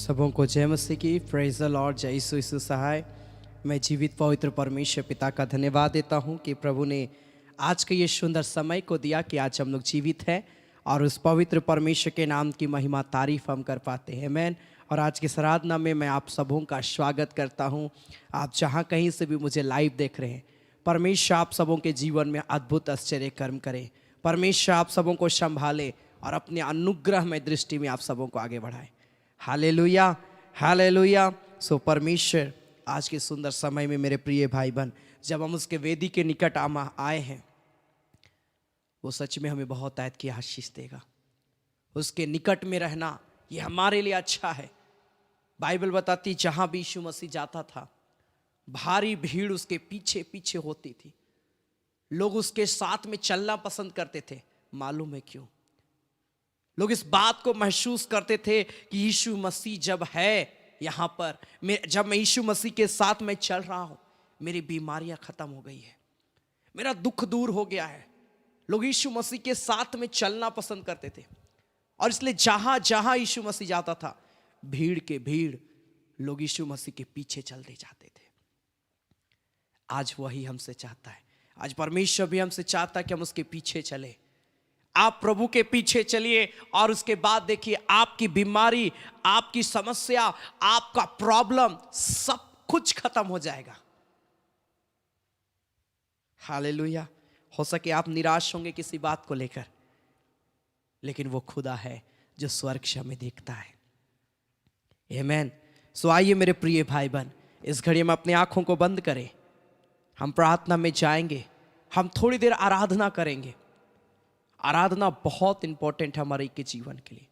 सबों को जय मसीह की। Praise the Lord. जय यीशु सहाय। मैं जीवित पवित्र परमेश्वर पिता का धन्यवाद देता हूं कि प्रभु ने आज के ये सुंदर समय को दिया कि आज हम लोग जीवित हैं और उस पवित्र परमेश्वर के नाम की महिमा तारीफ हम कर पाते हैं। आमीन। और आज की आराधना में मैं आप सबों का स्वागत करता हूं। आप जहां कहीं से भी मुझे लाइव देख रहे हैं, परमेश्वर आप सबों के जीवन में अद्भुत आश्चर्य कर्म करे। परमेश्वर आप सबों को संभाले और अपने अनुग्रह में दृष्टि में आप सबों को आगे बढ़ाए। Hallelujah, hallelujah. सो परमेश्वर आज के सुंदर समय में मेरे प्रिय भाई बहन, जब हम उसके वेदी के निकट आए हैं, वो सच में हमें बहुत आयत की आशीष देगा। उसके निकट में रहना ये हमारे लिए अच्छा है। बाइबल बताती जहां भी यीशु मसीह जाता था, भारी भीड़ उसके पीछे पीछे होती थी। लोग उसके साथ में चलना पसंद करते थे। मालूम है क्यों? लोग इस बात को महसूस करते थे कि यीशु मसीह जब है यहाँ पर, जब मैं यीशु मसीह के साथ में चल रहा हूँ, मेरी बीमारियां खत्म हो गई है, मेरा दुख दूर हो गया है। लोग यीशु मसीह के साथ में चलना पसंद करते थे और इसलिए जहां जहां यीशु मसीह जाता था, भीड़ के भीड़ लोग यीशु मसीह के पीछे चलते जाते थे। आज वही हमसे चाहता है। आज परमेश्वर भी हमसे चाहता है कि हम उसके पीछे चले। आप प्रभु के पीछे चलिए और उसके बाद देखिए आपकी बीमारी, आपकी समस्या, आपका प्रॉब्लम सब कुछ खत्म हो जाएगा। हालेलुया। हो सके आप निराश होंगे किसी बात को लेकर, लेकिन वो खुदा है जो स्वर्ग से हमें देखता है। आमीन। सो आइए मेरे प्रिय भाई बहन, इस घड़ी में अपनी आंखों को बंद करें। हम प्रार्थना में जाएंगे, हम थोड़ी देर आराधना करेंगे। आराधना बहुत इंपॉर्टेंट है हमारे के जीवन के लिए।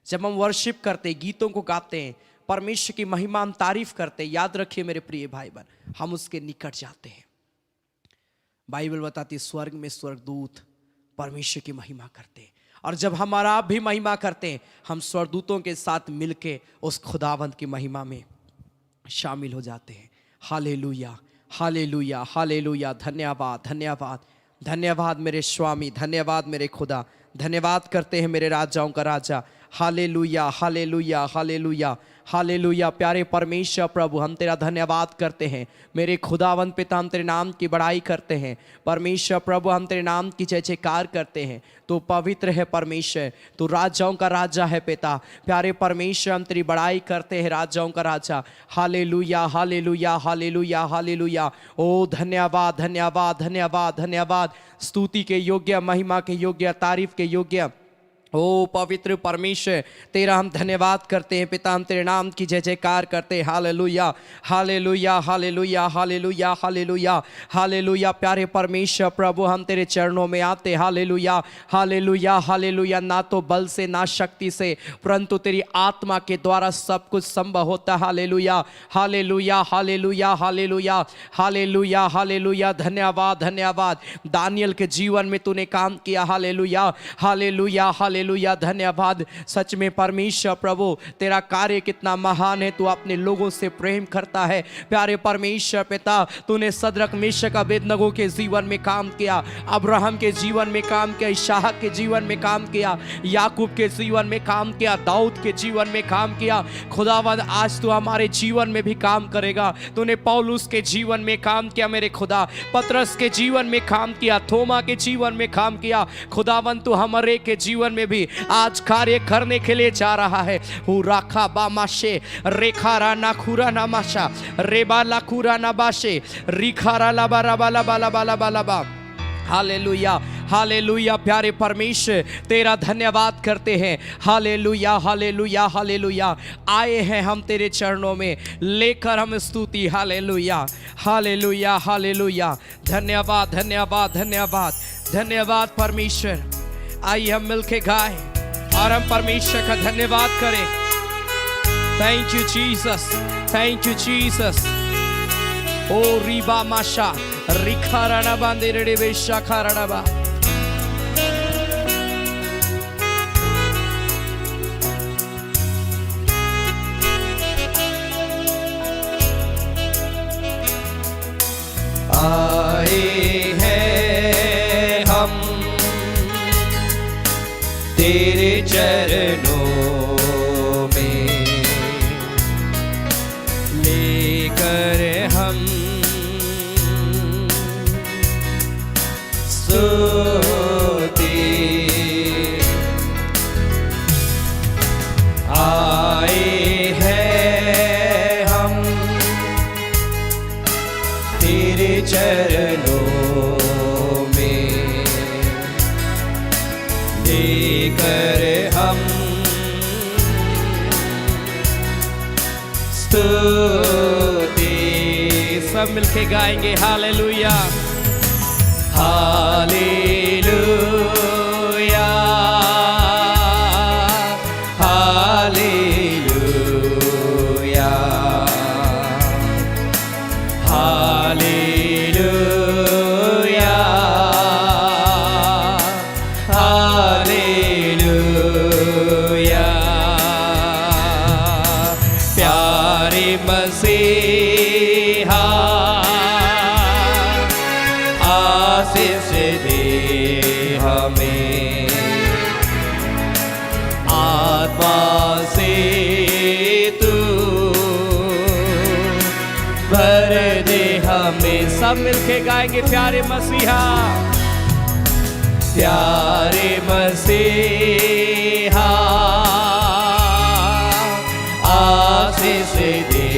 जब हम वर्शिप करते हैं, गीतों को गाते हैं, परमेश्वर की महिमा हम तारीफ करते हैं, याद रखिए मेरे प्रिय भाई बहन, हम उसके निकट जाते हैं। बाइबल बताती है स्वर्ग में स्वर्गदूत परमेश्वर की महिमा करते हैं, और जब हमारा आप भी महिमा करते हैं, हम स्वर्गदूतों के साथ मिलके उस खुदावंत की महिमा में शामिल हो जाते हैं। Hallelujah, hallelujah, hallelujah. धन्यवाद, धन्यवाद, धन्यवाद मेरे स्वामी, धन्यवाद मेरे खुदा। धन्यवाद करते हैं मेरे राजाओं का राजा। Hallelujah, hallelujah, hallelujah, hallelujah. प्यारे परमेश्वर प्रभु, हम तेरा धन्यवाद करते हैं। मेरे खुदावंत पिता, हम तेरे नाम की बड़ाई करते हैं। परमेश्वर प्रभु, हम तेरे नाम की जय जयकार करते हैं। तू पवित्र है परमेश्वर, तू राजाओं का राजा है पिता। प्यारे परमेश्वर, हम तेरी बड़ाई करते हैं, राजाओं का राजा। Hallelujah, hallelujah, hallelujah, hallelujah. ओ धन्यवाद, धन्यवाद, धन्यवाद, धन्यवाद। स्तुति के योग्य, महिमा के योग्य, तारीफ के योग्य ओ पवित्र परमेश्वर, तेरा हम धन्यवाद करते हैं पिता। हम तेरे नाम की जय जयकार करते हैं। Hallelujah, hallelujah, hallelujah, hallelujah, hallelujah, hallelujah. प्यारे परमेश्वर प्रभु, हम तेरे चरणों में आते। Hallelujah, hallelujah, hallelujah. ना तो बल से ना शक्ति से, परंतु तेरी आत्मा के द्वारा सब कुछ संभव होता है। Hallelujah, hallelujah, hallelujah, hallelujah, hallelujah, hallelujah. धन्यवाद, धन्यवाद। दानियल के जीवन में तूने काम किया। हालेलुया, हालेलुया, हालेलुया, धन्यवाद। सच में परमेश्वर प्रभु, तेरा कार्य कितना महान है। तू अपने लोगों से प्रेम करता है। प्यारे परमेश्वर पिता, तूने सदरक मेशक अबेदनगो के जीवन में काम किया, अब्राहम के जीवन में काम किया, इसहाक के जीवन में काम किया, याकूब के जीवन में काम किया, दाऊद के जीवन में काम किया। खुदावंद, आज तू हमारे जीवन में भी काम करेगा। तूने पौलुस के जीवन में काम किया मेरे खुदा, पतरस के जीवन में काम किया, थोमा के जीवन में काम किया। खुदावंद, तू हमारे के जीवन में भी आज कार्य करने के लिए जा रहा है। राखा बामाशे रेखारा नाखुरा नामाशा रेबा लाखुरा नाबाशे रिखारा लाबा रबा लबा लबा लबा लबा। Hallelujah, hallelujah. प्यारे परमेश्वर, तेरा धन्यवाद करते हैं। Hallelujah, hallelujah, hallelujah. आए हैं हम तेरे चरणों में लेकर हम स्तुति। Hallelujah, hallelujah, hallelujah. धन्यवाद, धन्यवाद, धन्यवाद, धन्यवाद परमेश्वर। आइए हम मिलके गाएं और हम परमेश्वर का धन्यवाद करें। Thank you Jesus, thank you Jesus. ओ रीबा माशा रिखाराना बांदे रे बेशा खाराना बा। आए हैं हम तेरे चरणों में, स्तुति। आए हैं हम तेरे चरणों में, देकर हम स्तुति। सब मिलके गाएंगे hallelujah, hallelujah, hallelujah, hallelujah, hallelujah. प्यारे मसीहा आशीष दे हमें, आत्मा से तू भर दे हमें। सब मिलके गाएंगे प्यारे मसीहा, प्यारे मसीहा आशीष दे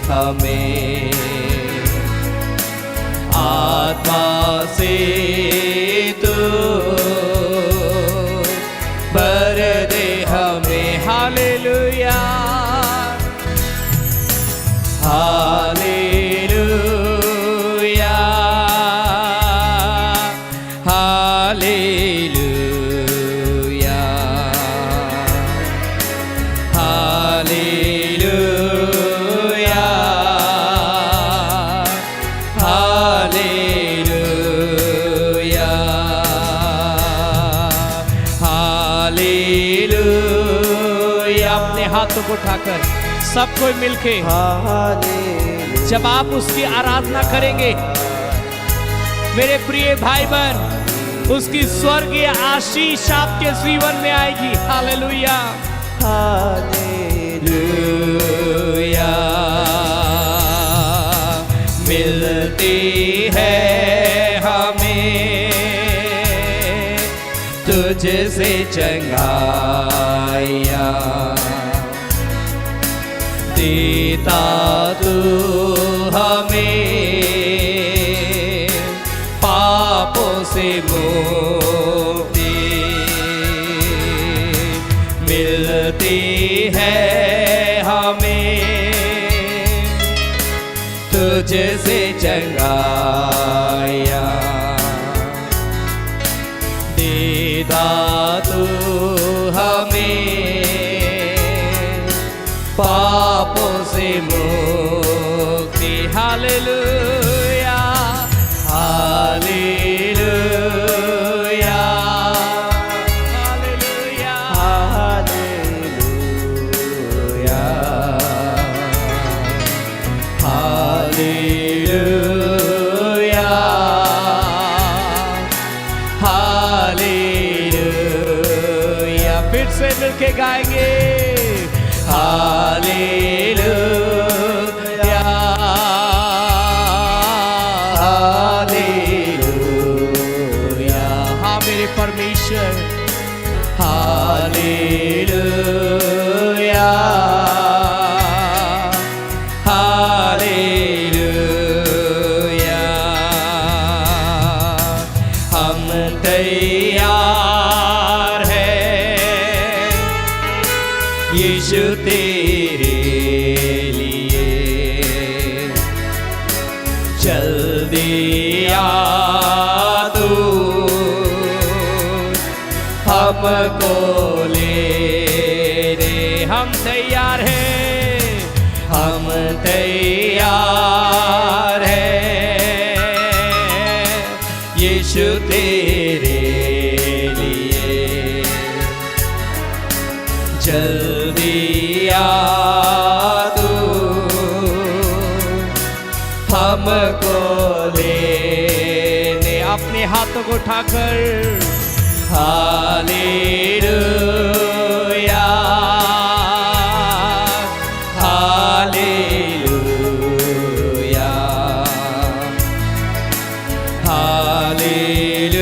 हमें, आत्मा से तू भर दे हमें। Hallelujah, hallelujah, hallelujah, hallelujah, hallelujah, hallelujah. अपने हाथों को उठाकर सब कोई मिलके जब आप उसकी आराधना करेंगे मेरे प्रिय भाई बहन, उसकी स्वर्गीय आशीष आपके जीवन में आएगी। Hallelujah, hallelujah. मिलती है हमें तुझसे चंगाइया, देता तू हमें पापों से मुक्ति। मिलती है हमें तुझसे चंगाइया, देता तू हमें पापों से मुक्ति। Hallelujah, hallelujah, hallelujah, hallelujah, hallelujah, hallelujah. फिर से मिलके गाएंगे हालेलुया, हालेलुया। हाँ मेरे परमेश्वर, हालेलुया, हालेलुया। हम तैयार हैं यीशु तेरे लिए, जल्दी आ तू हमको ले रे। हम तैयार हैं, हम तैयार हैं यीशु तेरे लिए, जल्दी आ तू हमको लेने। अपने हाथों को उठाकर hallelujah, hallelujah, hallelujah,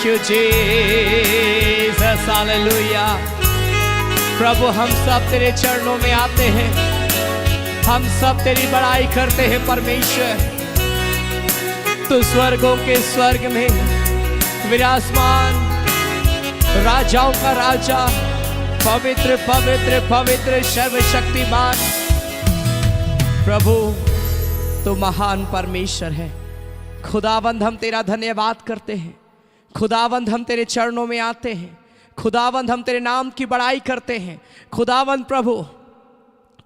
you Jesus, hallelujah. प्रभु हम सब तेरे चरणों में आते हैं, हम सब तेरी बड़ाई करते हैं परमेश्वर। तू स्वर्गों के स्वर्ग में विराजमान, राजाओं का राजा, पवित्र पवित्र पवित्र सर्वशक्तिमान प्रभु, तो महान परमेश्वर है। खुदावंद हम तेरा धन्यवाद करते हैं, खुदावंद हम तेरे चरणों में आते हैं, खुदावंद हम तेरे नाम की बड़ाई करते हैं। खुदावंद प्रभु,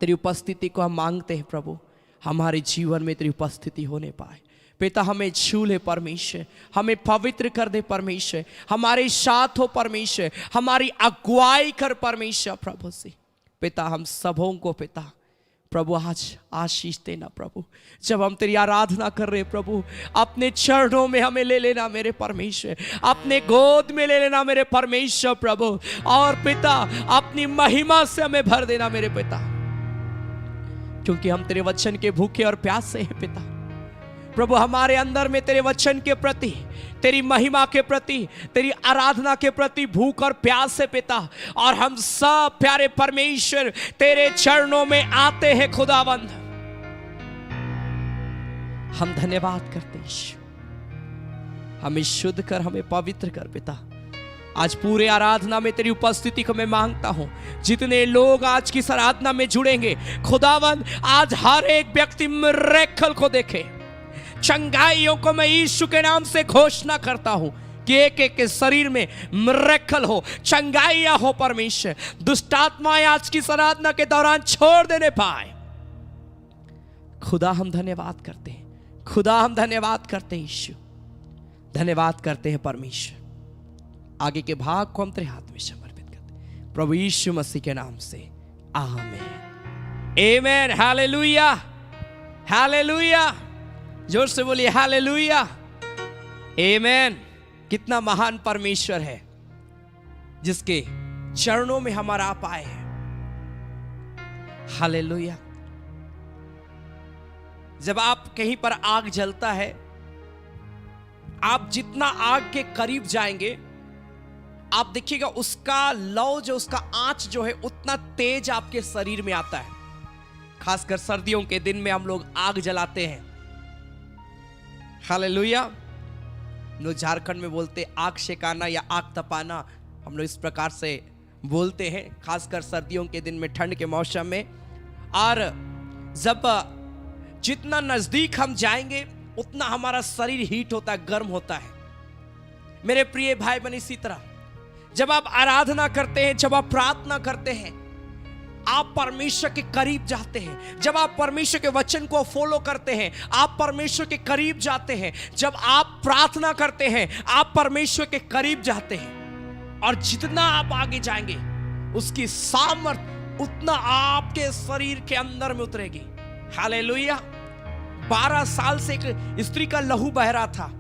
तेरी उपस्थिति को हम मांगते हैं प्रभु, हमारे जीवन में तेरी उपस्थिति होने पाए। पिता हमें छू ले परमेश्वर, हमें पवित्र कर दे परमेश्वर, हमारे साथ हो परमेश्वर, हमारी अगुवाई कर परमेश्वर प्रभु से। पिता हम सबों को पिता प्रभु आज आशीष देना प्रभु। जब हम तेरी आराधना कर रहे प्रभु, अपने चरणों में हमें ले लेना मेरे परमेश्वर, अपने गोद में ले लेना मेरे परमेश्वर प्रभु। और पिता अपनी महिमा से हमें भर देना मेरे पिता, क्योंकि हम तेरे वचन के भूखे और प्यासे हैं पिता। प्रभु हमारे अंदर में तेरे वचन के प्रति, तेरी महिमा के प्रति, तेरी आराधना के प्रति भूख और प्यास है पिता। और हम सब प्यारे परमेश्वर तेरे चरणों में आते हैं खुदावंद। हम धन्यवाद करते हैं, हमें शुद्ध कर, हमें पवित्र कर पिता। आज पूरे आराधना में तेरी उपस्थिति को मैं मांगता हूं। जितने लोग आज की आराधना में जुड़ेंगे खुदावंद, आज हर एक व्यक्ति मिरेकल को देखे। चंगाइयों को मैं यीशु के नाम से घोषणा करता हूं कि एक एक के शरीर में मिरेकल हो, चंगाइयां हो परमेश्वर। दुष्टात्माएं आज की आराधना के दौरान छोड़ देने पाए। खुदा हम धन्यवाद करते हैं, खुदा हम धन्यवाद करते हैं यीशु, धन्यवाद करते हैं परमेश्वर। आगे के भाग को हम तेरे हाथ में समर्पित करते हैं प्रभु यीशु मसीह के नाम से, आमीन आमीन। हालेलुया हालेलुया, जोर से बोलिए हालेलुया आमीन। कितना महान परमेश्वर है जिसके चरणों में हमारा आप आए हैं। हालेलुया। जब आप कहीं पर आग जलता है, आप जितना आग के करीब जाएंगे आप देखिएगा उसका लौ जो, उसका आंच जो है उतना तेज आपके शरीर में आता है। खासकर सर्दियों के दिन में हम लोग आग जलाते हैं। हालेलुया। लोग झारखंड में बोलते आग सेकाना या आग तपाना, हम लोग इस प्रकार से बोलते हैं, खासकर सर्दियों के दिन में, ठंड के मौसम में। और जब जितना नजदीक हम जाएंगे उतना हमारा शरीर हीट होता है, गर्म होता है। मेरे प्रिय भाई बहन, इसी तरह जब आप आराधना करते हैं, जब आप प्रार्थना करते हैं, आप परमेश्वर के करीब जाते हैं। जब आप परमेश्वर के वचन को फॉलो करते हैं, आप परमेश्वर के करीब जाते हैं। जब आप प्रार्थना करते हैं, आप परमेश्वर के करीब जाते हैं। और जितना आप आगे जाएंगे उसकी सामर्थ उतना आपके शरीर के अंदर में उतरेगी। हालेलुया। 12 साल से एक स्त्री का लहू बह रहा था।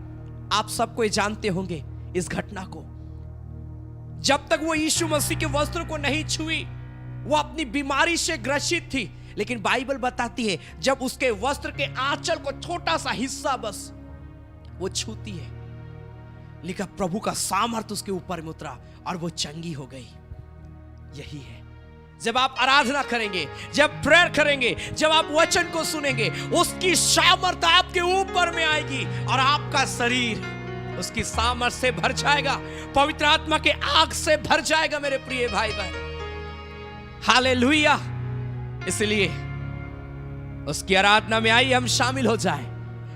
आप सबको जानते होंगे इस घटना को। जब तक वो यीशु मसीह के वस्त्र को नहीं छुई, वो अपनी बीमारी से ग्रसित थी। लेकिन बाइबल बताती है जब उसके वस्त्र के आंचल को छोटा सा हिस्सा बस वो छूती है, लिखा प्रभु का सामर्थ उसके ऊपर में उतरा और वो चंगी हो गई। यही है, जब आप आराधना करेंगे, जब प्रेयर करेंगे, जब आप वचन को सुनेंगे, उसकी सामर्थ आपके ऊपर में आएगी और आपका शरीर उसकी सामर्थ से भर जाएगा, पवित्र आत्मा के आग से भर जाएगा मेरे प्रिय भाई बहन। हालेलुया। इसलिए उसकी आराधना में आइए हम शामिल हो जाएं।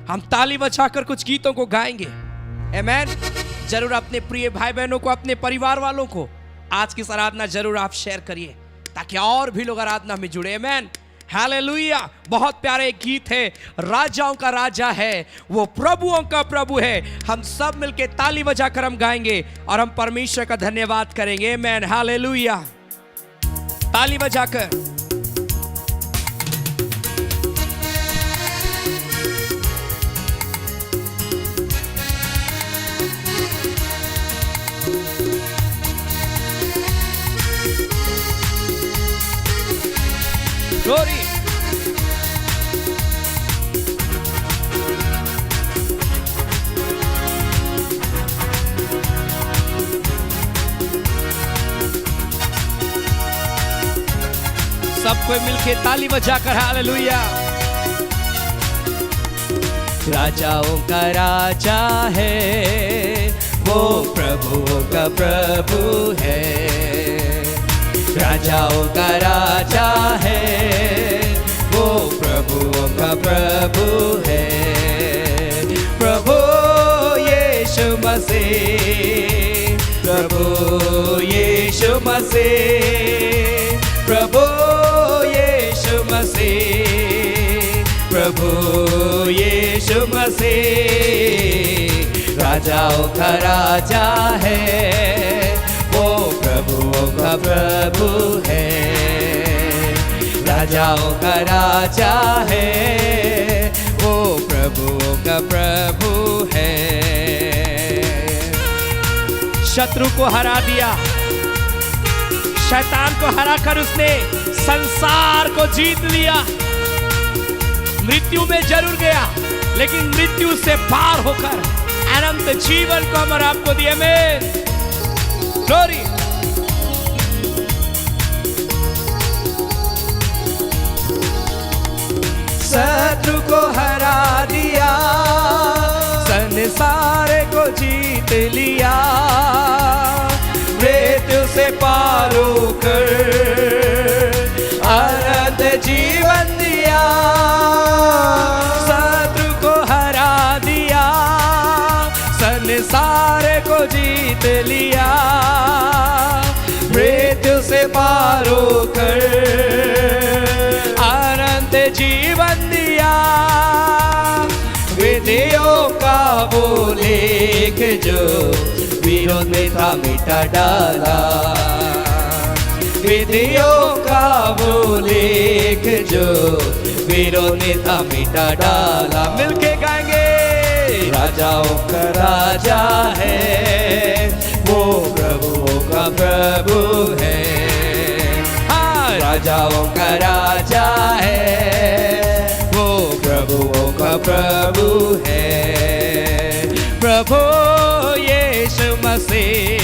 हम ताली बजाकर कुछ गीतों को गाएंगे। आमीन। जरूर अपने प्रिय भाई बहनों को, अपने परिवार वालों को आज की आराधना जरूर आप शेयर करिए ताकि और भी लोग आराधना में जुड़े। आमीन। हालेलुया। बहुत प्यारे गीत है, राजाओं का राजा है, वो प्रभुओं का प्रभु है। हम सब मिलके ताली बजाकर हम गाएंगे और हम परमेश्वर का धन्यवाद करेंगे। आमीन। हालेलुया। ताली बजाकर। ग्लोरी। सबको मिलके ताली बजाकर हालेलुया। राजाओं का राजा है, वो प्रभुओं का प्रभु है। राजाओं का राजा है, वो प्रभुओं का प्रभु है। प्रभु यीशु मसीह, प्रभु यीशु मसीह, प्रभु यीशु मसीह, प्रभु यीशु मसीह। राजाओं का राजा है, वो प्रभुओं का प्रभु है। राजाओं का राजा है, वो प्रभुओं का प्रभु है। शत्रु को हरा दिया, शैतान को हराकर उसने संसार को जीत लिया। मृत्यु में जरूर गया, लेकिन मृत्यु से पार होकर अनंत जीवन को हम आपको दिए। आमीन, ग्लोरी। शत्रु को हरा दिया, संसार को जीत लिया। मृत्यु से पार होकर अनंत जीवन दिया। शत्रु को हरा दिया, संसार को जीत लिया। मृत्यु से पार होकर अनंत जीवन दिया। विधियों का वो लेख जो विरोध में था मिटा डाला। विधियों का वो लेख जो विरोध में था मिटा डाला। मिलके गाएंगे। राजाओं का राजा है, वो प्रभुओं का प्रभु है। हाँ, राजाओं का राजा है, वो प्रभुओं का प्रभु है। प्रभु यीशु मसीह,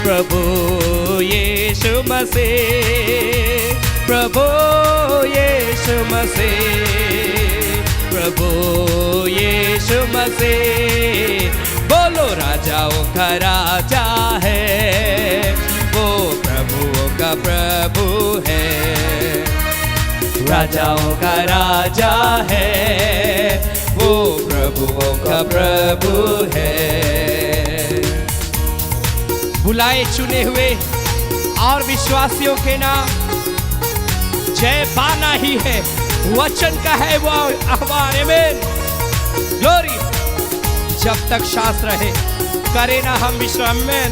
प्रभु यीशु मसीह, प्रभु यीशु मसीह, प्रभु यीशु मसीह। बोलो राजाओं का राजा है, वो प्रभुओं का प्रभु है। राजाओं का राजा है, वो प्रभुओं का प्रभु है। बुलाए चुने हुए और विश्वासियों के नाम जय पाना ही है, वचन का है वो आह्वान। आमीन, ग्लोरी। जब तक शास्त्र रहे करे ना हम विश्राम। आमीन।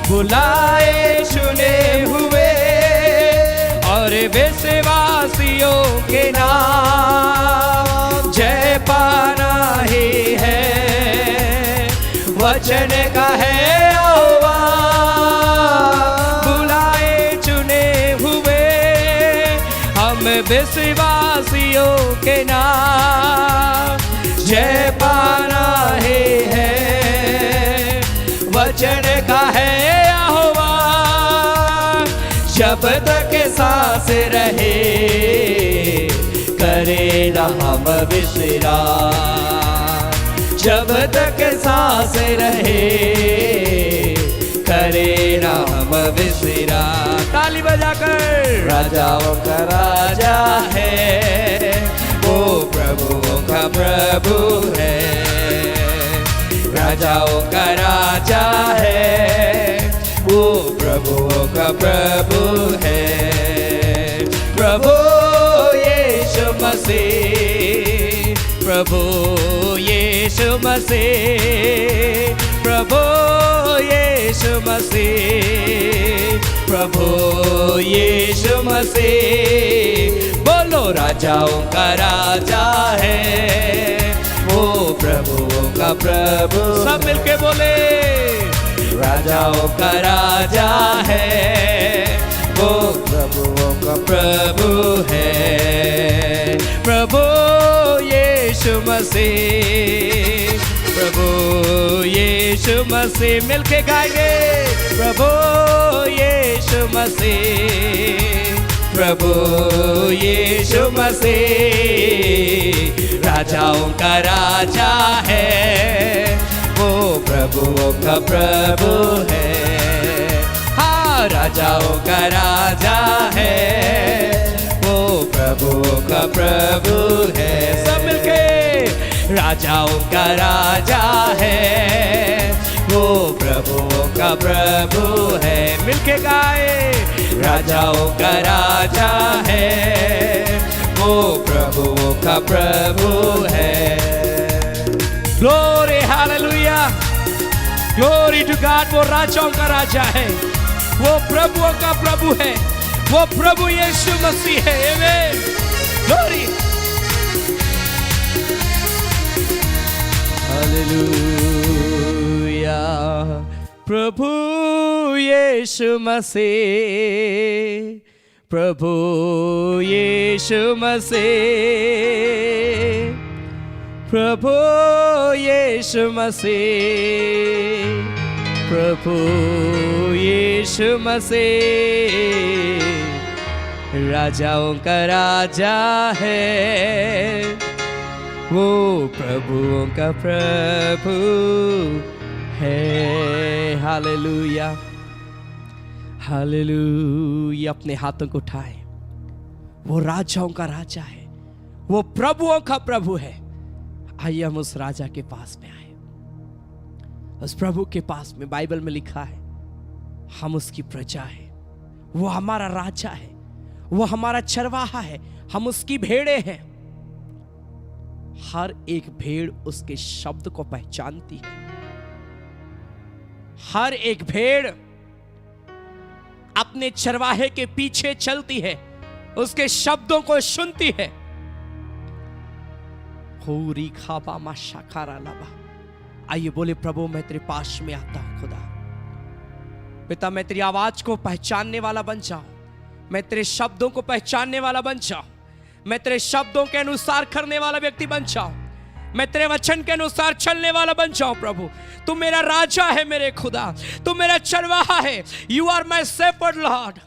बुलाए चुने हुए और विश्वासियों के नाम जय पाना ही है, वचन का है आह्वान। बुलाए चुने हुए हम विश्वासियों के नाम जय पाना ही है, वचन का है आह्वान। जब तक सांस रहे करे ना हम विश्राम। जब तक सांस रहे करे ना हम विश्राम। ताली बजाकर। राजाओं का राजा है, वो प्रभुओं का प्रभु है। राजाओं का राजा है, वो प्रभुओं का प्रभु है। प्रभु यीशु मसीह, प्रभु यीशु मसीह, प्रभु यीशु मसीह, प्रभु यीशु मसीह। बोलो राजाओं का राजा है, वो प्रभुओं का प्रभु। सब मिलके बोले। राजाओं का राजा है, वो प्रभुओं का प्रभु है। प्रभु यीशु मसीह, प्रभु यीशु मसीह। मिलके गाएंगे, प्रभु यीशु मसीह, प्रभु यीशु मसीह। राजाओं का राजा है, वो प्रभुओं का प्रभु है। हाँ, राजाओं का राजा है, वो प्रभुओं का प्रभु है। सब मिलके, राजाओं का राजा है, वो प्रभुओं का प्रभु है। मिलके गाए, राजाओं का राजा है, वो प्रभुओं का प्रभु है। Glory, hallelujah, glory to God. वो राजाओं का राजा है, वो प्रभुओं का प्रभु है, वो प्रभु यीशु मसीह है। आमीन, ग्लोरी, हालेलुया। प्रभु यीशु मसीह, प्रभु यीशु मसीह, प्रभु यीशु मसीह, प्रभु यीशु मसीह। राजाओं का राजा है, वो प्रभुओं का प्रभु है। Hallelujah, hallelujah. अपने हाथों को उठाए, वो राजाओं का राजा है, वो प्रभुओं का प्रभु है। आइए हम उस राजा के पास में आए, उस प्रभु के पास में। बाइबल में लिखा है हम उसकी प्रजा है, वो हमारा राजा है, वो हमारा चरवाहा है, हम उसकी भेड़े हैं। हर एक भेड़ उसके शब्द को पहचानती है, हर एक भेड़ अपने चरवाहे के पीछे चलती है, उसके शब्दों को सुनती है। होरी खाबा मा शाखारा लाबा। आइए बोले, प्रभु मैं तेरे पास में आता हूं। खुदा पिता, मैं तेरी आवाज को पहचानने वाला बन जाऊं, मैं तेरे शब्दों को पहचानने वाला बन जाऊं, मैं तेरे शब्दों के अनुसार करने वाला व्यक्ति बन जाऊं, मैं तेरे वचन के अनुसार चलने वाला बन जाऊं। प्रभु तू मेरा राजा है, मेरे खुदा तू मेरा चरवाहा है। You are my shepherd Lord.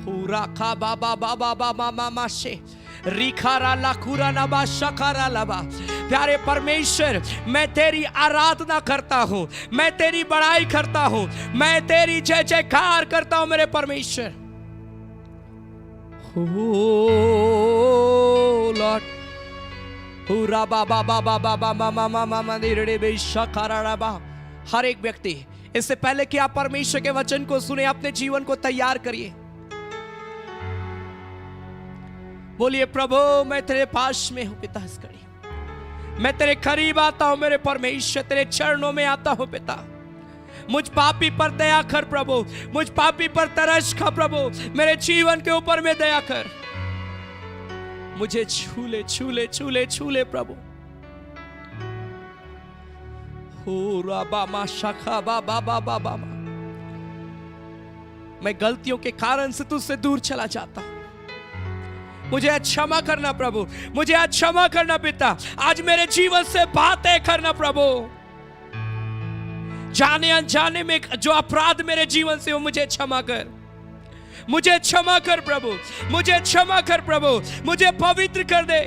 हुरा खा बाबा बाबा बाबा मामा शे रिखारा लाखुरा नबा शखारा लबा। प्यारे परमेश्वर, मैं तेरी आराधना करता हूं, मैं तेरी बड़ाई करता हूं, मैं तेरी जय जयकार करता हूं मेरे परमेश्वर। हो लॉर्ड, हुरा बाबा बाबा बाबा मामा मामा मंदिर बे शखारा लबा। हर एक व्यक्ति, इससे पहले कि आप परमेश्वर के वचन को सुने, अपने जीवन को तैयार करिए। बोलिए, प्रभु मैं तेरे पास में हूं पिता, इस घड़ी मैं तेरे करीब आता हूं मेरे परमेश्वर, तेरे चरणों में आता हूं पिता। मुझ पापी पर दया कर प्रभु, मुझ पापी पर तरस खा प्रभु, मेरे जीवन के ऊपर में दया कर। मुझे छूले छूले छूले छूले प्रभु। हो राबा मा शाखा बाबा बाबा बाबा। मैं गलतियों के कारण से तुझसे दूर चला जाता हूं, मुझे क्षमा करना प्रभु, मुझे क्षमा करना पिता। आज मेरे जीवन से बातें करना प्रभु, जाने अनजाने में जो अपराध मेरे जीवन से हो मुझे क्षमा कर, मुझे क्षमा कर प्रभु, मुझे क्षमा कर प्रभु, मुझे पवित्र कर दे।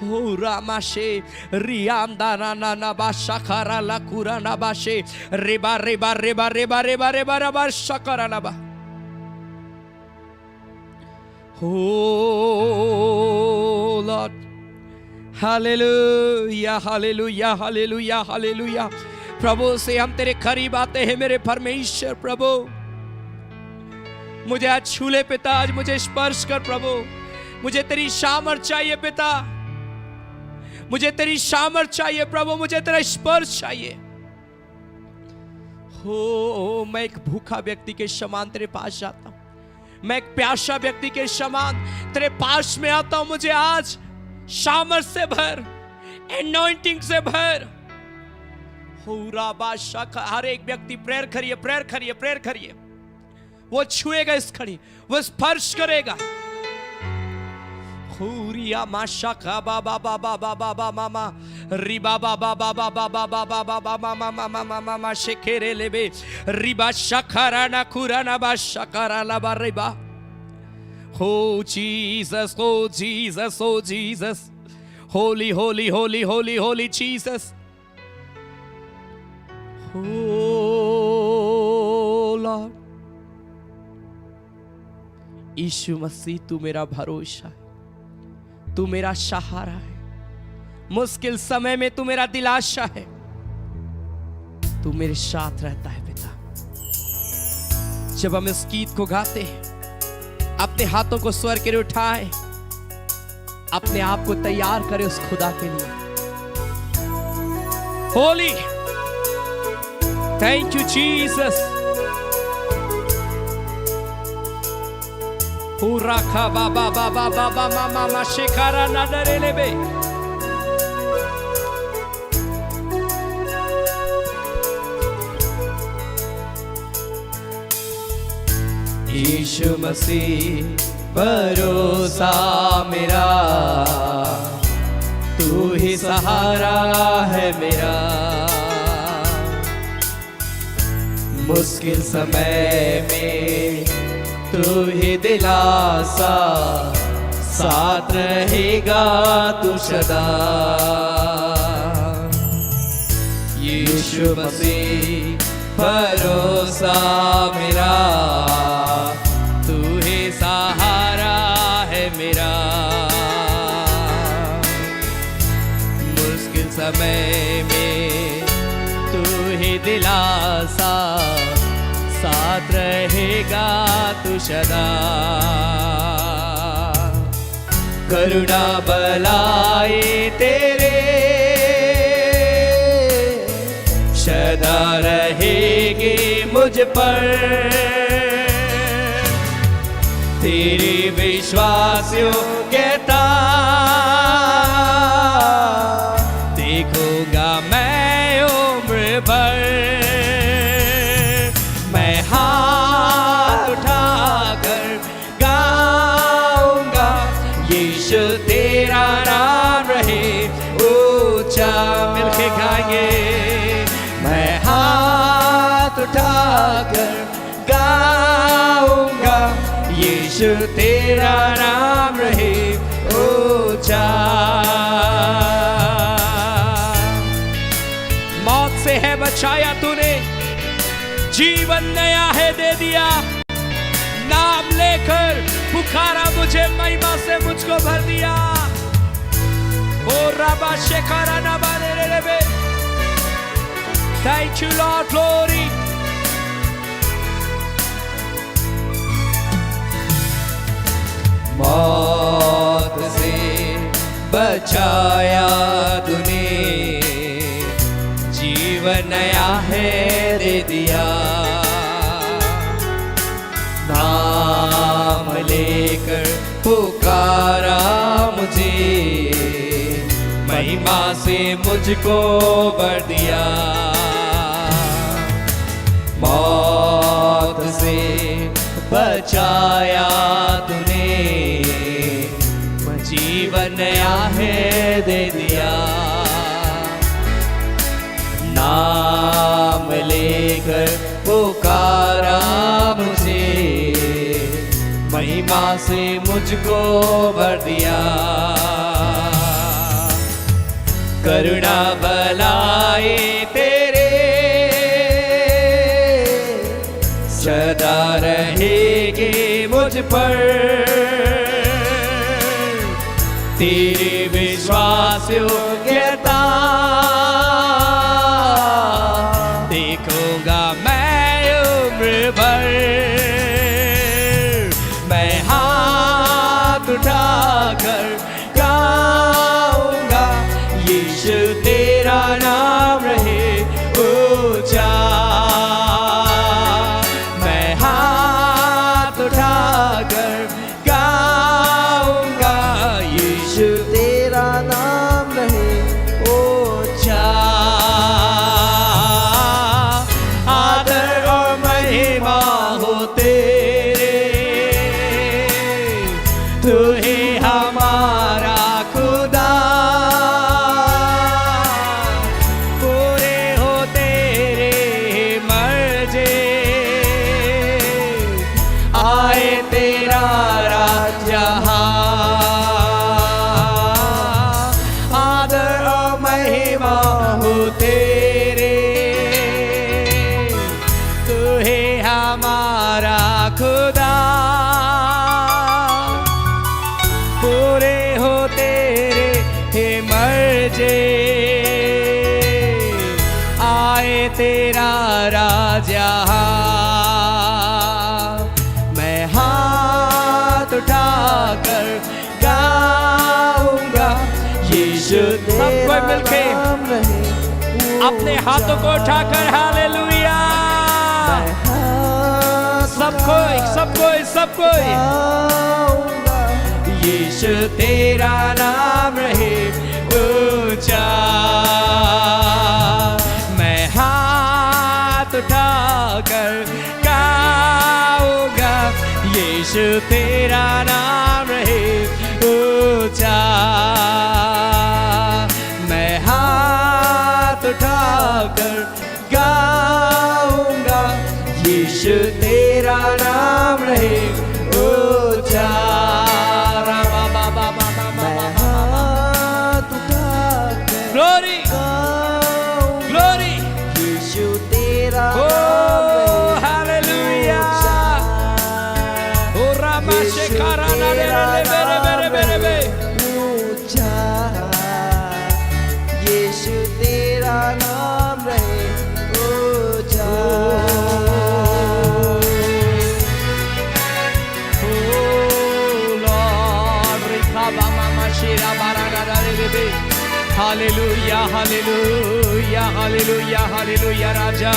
हो रामाशे रियाम दाना ना ना बाशाखारा लाकुरा ना बाशे रेबा रेबा रेबा रेबा रेबा रेबा रेबा शकारा ना बा। Oh Lord, hallelujah hallelujah hallelujah hallelujah. प्रभु से हम तेरे करीब आते हैं मेरे परमेश्वर। प्रभु मुझे आज छूले पिता, आज मुझे स्पर्श कर प्रभु। मुझे तेरी सामर्थ चाहिए पिता, मुझे तेरी सामर्थ चाहिए प्रभु, मुझे तेरा स्पर्श चाहिए। हो मैं एक भूखा व्यक्ति के समान तेरे पास जाता हूं, मैं एक प्यासा व्यक्ति के समान तेरे पास में आता हूं। मुझे आज सामर्थ से भर, एनॉइंटिंग से भर। हर एक व्यक्ति प्रेयर करिए, प्रेयर करिए, प्रेयर करिए। वो छुएगा इस घड़ी, वो स्पर्श करेगा। हुरिया माशा बाबा बाबा बाबा मामा रिबा बाबा बाबा बाबा बाबा बाबा मामा मामा मामा शेखेरे लेबे रिबा शखरा ना खुराना बा शखरा ला बा Riba. Oh Jesus, oh Jesus, oh Jesus. Holy, holy, holy, holy, holy Jesus. Oh Lord. यीशु मसीह तू मेरा भरोसा है, तू मेरा सहारा है, मुश्किल समय में तू मेरा दिलासा है, तू मेरे साथ रहता है पिता. जब हम इस गीत को गाते हैं, अपने हाथों को स्वर के लिए उठाए, अपने आप को तैयार करें उस खुदा के लिए. Holi, thank you Jesus. पूरा खा बाबा बाबा बाबा मामा मा शिकारा ना डरे लेबे. यीशु मसीह भरोसा मेरा, तू ही सहारा है मेरा. मुश्किल समय में तू ही दिलासा, साथ रहेगा तू सदा. यीशु मसीह भरोसा मेरा, तू ही सहारा है मेरा. मुश्किल समय में तू ही दिलासा, साथ रहेगा तू सदा. करुणा बलाई तेरे सदा रहेगी मुझ पर. तेरे विश्वास योग्यता देखूंगा मैं उम्र भर. मैं हाथ उठाकर गाऊंगा, यीशु तेरा नाम रहे ऊंचा. मिलके गाएंगे. मैं हाथ उठाकर गाऊंगा, यीशु तेरा नाम रहे ऊंचा. मौत से है बचाया तूने, जीवन नया है दे दिया. नाम लेकर पुकारा मुझे, महिमा से मुझको भर दिया. ओ रबा शेखरा ना बारे रे. Thank you Lord, glory. मौत से बचाया तूने, जीवन नया है दे दिया. नाम लेकर पुकारा मुझे, महिमा से मुझको भर दिया. मौत से बचाया तूने, जीवन नया है दे दिया. नाम लेकर पुकारा मुझे, महिमा से मुझको भर दिया. करुणा भलाई तेरे सदा रहेगी मुझ पर. तेरे विश्वास योग्यता देखूंगा मैं उम्र भर. मैं हाथ उठाकर गाऊंगा, यीशु तेरा नाम रहे ऊंचा. मैं हाथ उठाकर गाऊंगा, यीशु तेरा नाम रहे ऊंचा. आदर और महिमा हो तेरे, तू ही हमारा बाहों तेरे, तू है हमारा खुदा, पूरे हो तेरे हे मर्जे, आए तेरा राजा। मैं हाथ उठाकर गाऊंगा यीशु सबको मिलके अपने हाथों को उठाकर हालेलुया। सबको सबको सबको यीशु तेरा नाम रहे ऊंचा। मैं हाथ उठाकर गाऊंगा यीशु तेरा नाम रहे ऊंचा। मैं हाथ उठाकर गाऊंगा यीशु तेरा नाम रहे ऊंचा। ग्लोरी ग्लोरी यीशु तेरा हालेलुया। ओ रामा शेखारा ना रे रे रे रे रे ऊंचा, यीशु तेरा नाम रहे ऊंचा। ओ लॉर्ड रिखा बामा मशीरा बारा ना रे रे। हालेलुया हालेलुया हालेलुया हालेलुया राजा।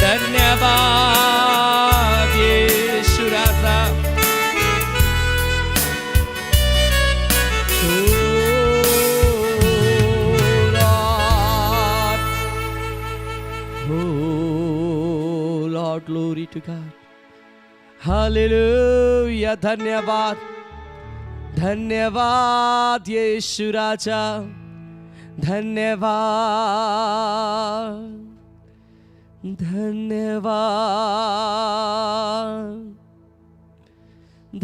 धन्यवाद यीशु राजा। Oh Lord, glory to God. Hallelujah. धन्यवाद धन्यवाद यीशु राजा। धन्यवाद धन्यवाद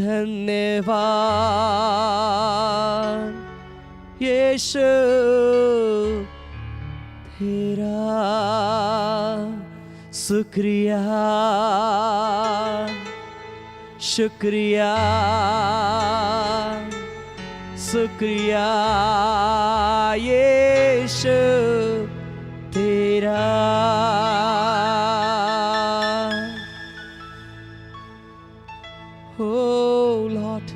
धन्यवाद यीशु तेरा शुक्रिया शुक्रिया शुक्रिया यीशु तेरा। ओ लॉर्ड,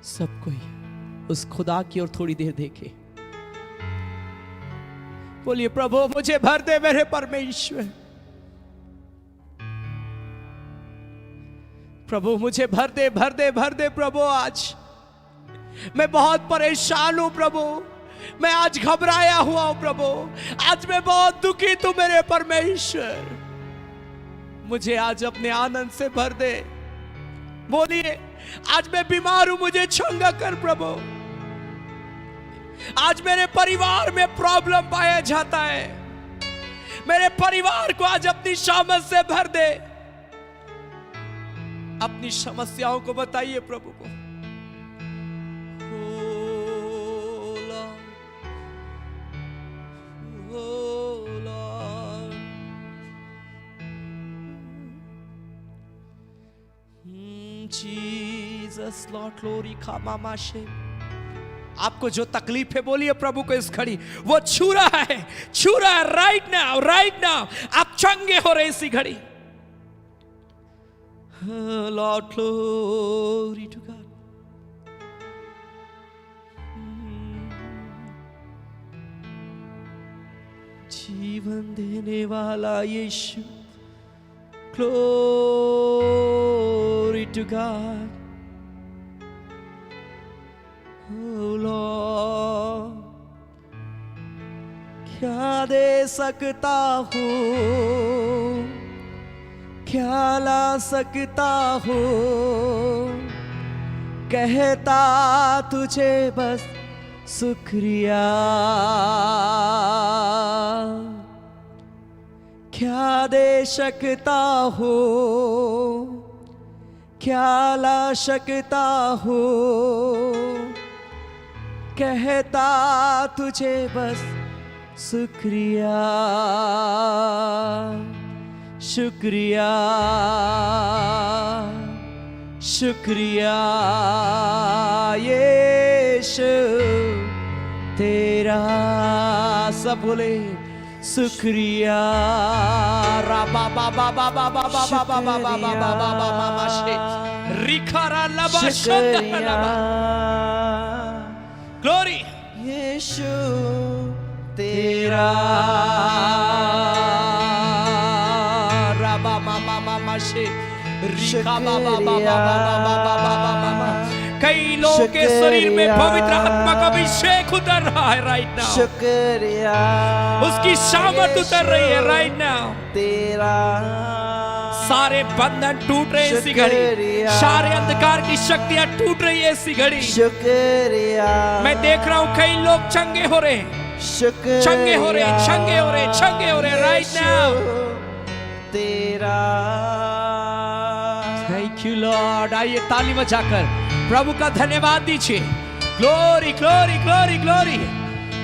सब कोई उस खुदा की ओर थोड़ी देर देखे। बोलिए प्रभु मुझे भर दे मेरे परमेश्वर। प्रभु मुझे भर दे भर दे भर दे प्रभु। आज मैं बहुत परेशान हूं प्रभु। मैं आज घबराया हुआ हूं प्रभु। आज मैं बहुत दुखी तू मेरे परमेश्वर। मुझे आज अपने आनंद से भर दे। बोलिए आज मैं बीमार हूं, मुझे चंगा कर प्रभु। आज मेरे परिवार में प्रॉब्लम पाया जाता है। मेरे परिवार को आज अपनी सामर्थ से भर दे। अपनी समस्याओं को बताइए प्रभु को। जीसस लॉर्ड ग्लोरी खामा शे। आपको जो तकलीफ है बोलिए प्रभु को इस घड़ी। वो छू रहा है राइट नाउ आप चंगे हो रहे इसी घड़ी। Lord glory to God. जीवन देने वाला यीशु। Glory to God. Oh Lord, क्या दे सकता हूँ, क्या ला सकता हूँ, कहता तुझे बस शुक्रिया। क्या दे सकता हूँ, क्या ला सकता हूँ, कहता तुझे बस शुक्रिया, शुक्रिया, शुक्रिया यीशु तेरा। सब बोले शुक्रिया। राबा बाबा बाबा बाबा बाबा बाबा बाबा बाबा बाबा शे रिखारा लबा शंदा। ग्लोरी यीशु तेरा। राबा मामा मामा शे रिखा बाबा बाबा बाबा बाबा बाबा। कई लोगों के शरीर में पवित्र आत्मा का अभिषेक उतर रहा है राइट नाउ। शुक्रिया, उसकी सामर्थ उतर रही है राइट नाउ। तेरा सारे बंधन टूट रहे हैं इसी घड़ी, सारे अंधकार की शक्तियां टूट रही है इसी घड़ी। शुक्रिया, मैं देख रहा हूँ कई लोग चंगे हो रहे हैं, शुक्रिया, चंगे हो रहे हैं, चंगे हो रहे हैं, चंगे हो रहे हैं राइट नाउ। तेरा। Thank you Lord. आइए ताली बजाकर प्रभु का धन्यवाद दीजिए। Glory glory glory glory.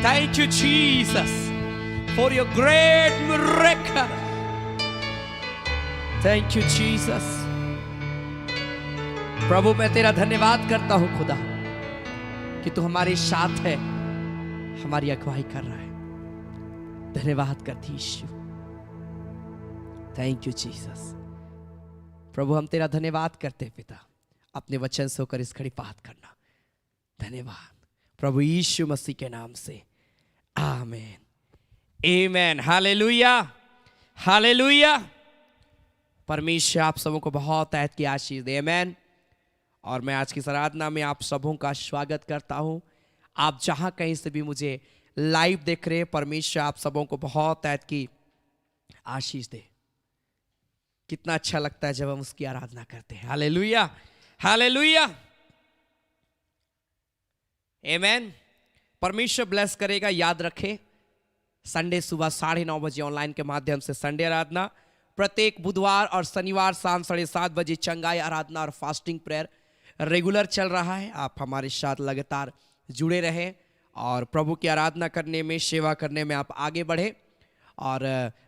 Thank you Jesus for your great miracle. Thank you Jesus. प्रभु मैं तेरा धन्यवाद करता हूं खुदा कि तू हमारे साथ है, हमारी अगुवाई कर रहा है। धन्यवाद करती यीशु। Thank you Jesus. प्रभु हम तेरा धन्यवाद करते हैं पिता, अपने वचन से होकर इस घड़ी बात करना। धन्यवाद प्रभु यीशु मसीह के नाम से, आमीन, आमीन, हालेलुया, हालेलुया। परमेश्वर आप सबों को बहुत ऐत की आशीष दे, आमीन। और मैं आज की आराधना में आप सबों का स्वागत करता हूं। आप जहां कहीं से भी मुझे लाइव देख रहे हैं, परमेश्वर आप सबों को बहुत ऐत की आशीष दे। कितना अच्छा लगता है जब हम उसकी आराधना करते हैं। हालेलुया, हालेलुया, आमीन। परमेश्वर ब्लेस करेगा। याद रखें संडे सुबह 9:30 बजे ऑनलाइन के माध्यम से संडे आराधना, प्रत्येक बुधवार और शनिवार शाम 7:30 बजे चंगाई आराधना और फास्टिंग प्रेयर रेगुलर चल रहा है। आप हमारे साथ लगातार जुड़े रहें और प्रभु की आराधना करने में, सेवा करने में आप आगे बढ़े। और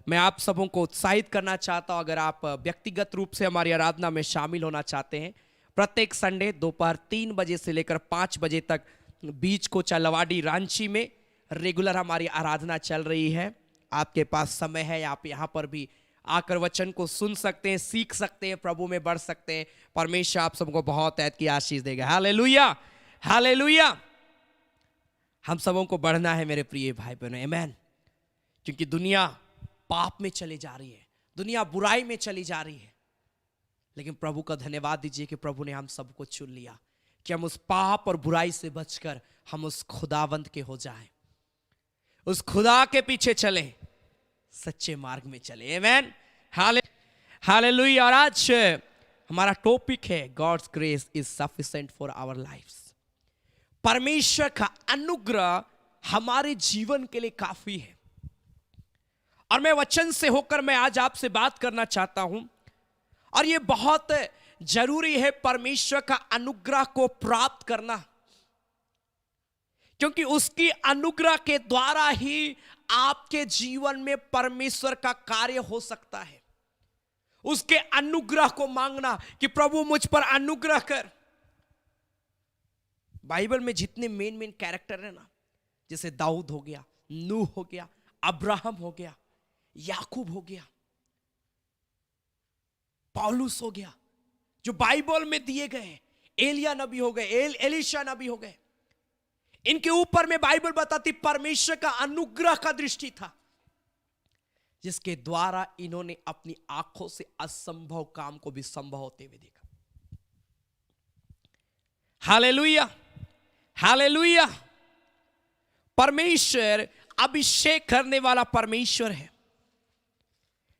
मैं आप सबों को उत्साहित करना चाहता हूं, अगर आप व्यक्तिगत रूप से हमारी आराधना में शामिल होना चाहते हैं, प्रत्येक संडे दोपहर 3 बजे से लेकर 5 बजे तक बीच कोचा लवाडी रांची में रेगुलर हमारी आराधना चल रही है। आपके पास समय है, आप यहाँ पर भी आकर वचन को सुन सकते हैं, सीख सकते हैं, प्रभु में बढ़ सकते हैं। परमेश्वर आप सबको बहुत ऐत की आशीष देगा। Hallelujah, hallelujah. हम सबों को बढ़ना है मेरे प्रिय भाई बहनों, आमीन। क्योंकि दुनिया पाप में चली जा रही है, दुनिया बुराई में चली जा रही है, लेकिन प्रभु का धन्यवाद दीजिए कि प्रभु ने हम सबको चुन लिया कि हम उस पाप और बुराई से बचकर हम उस खुदावंत के हो जाएं, उस खुदा के पीछे चलें, सच्चे मार्ग में चले, आमीन, हालेलुया। और आज हमारा टॉपिक है God's grace is sufficient for our lives. परमेश्वर का अनुग्रह हमारे जीवन के लिए काफी है। और मैं वचन से होकर मैं आज आपसे बात करना चाहता हूं, और यह बहुत जरूरी है परमेश्वर का अनुग्रह को प्राप्त करना, क्योंकि उसकी अनुग्रह के द्वारा ही आपके जीवन में परमेश्वर का कार्य हो सकता है। उसके अनुग्रह को मांगना कि प्रभु मुझ पर अनुग्रह कर। बाइबल में जितने मेन कैरेक्टर है ना, जैसे दाऊद हो गया, नूह हो गया, अब्राहम हो गया, याकूब हो गया, पौलुस हो गया, जो बाइबल में दिए गए, एलिया नबी हो गए, एलीशा नबी हो गए, इनके ऊपर में बाइबल बताती परमेश्वर का अनुग्रह का दृष्टि था, जिसके द्वारा इन्होंने अपनी आंखों से असंभव काम को भी संभव होते हुए देखा। Hallelujah, hallelujah. परमेश्वर अभिषेक करने वाला परमेश्वर है।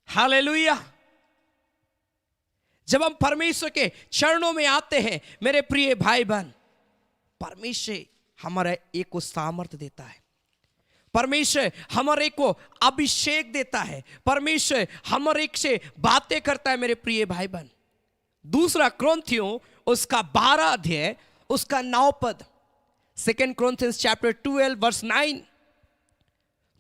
हालेलुया। जब हम परमेश्वर के चरणों में आते हैं मेरे प्रिय भाई बहन, परमेश्वर हमारे एक को सामर्थ देता है, परमेश्वर हमारे को अभिषेक देता है, परमेश्वर हमारे एक से बातें करता है मेरे प्रिय भाई बहन। दूसरा क्रॉन्थियों उसका 12 अध्याय उसका 9 पद। 2 Corinthians chapter 12 verse 9।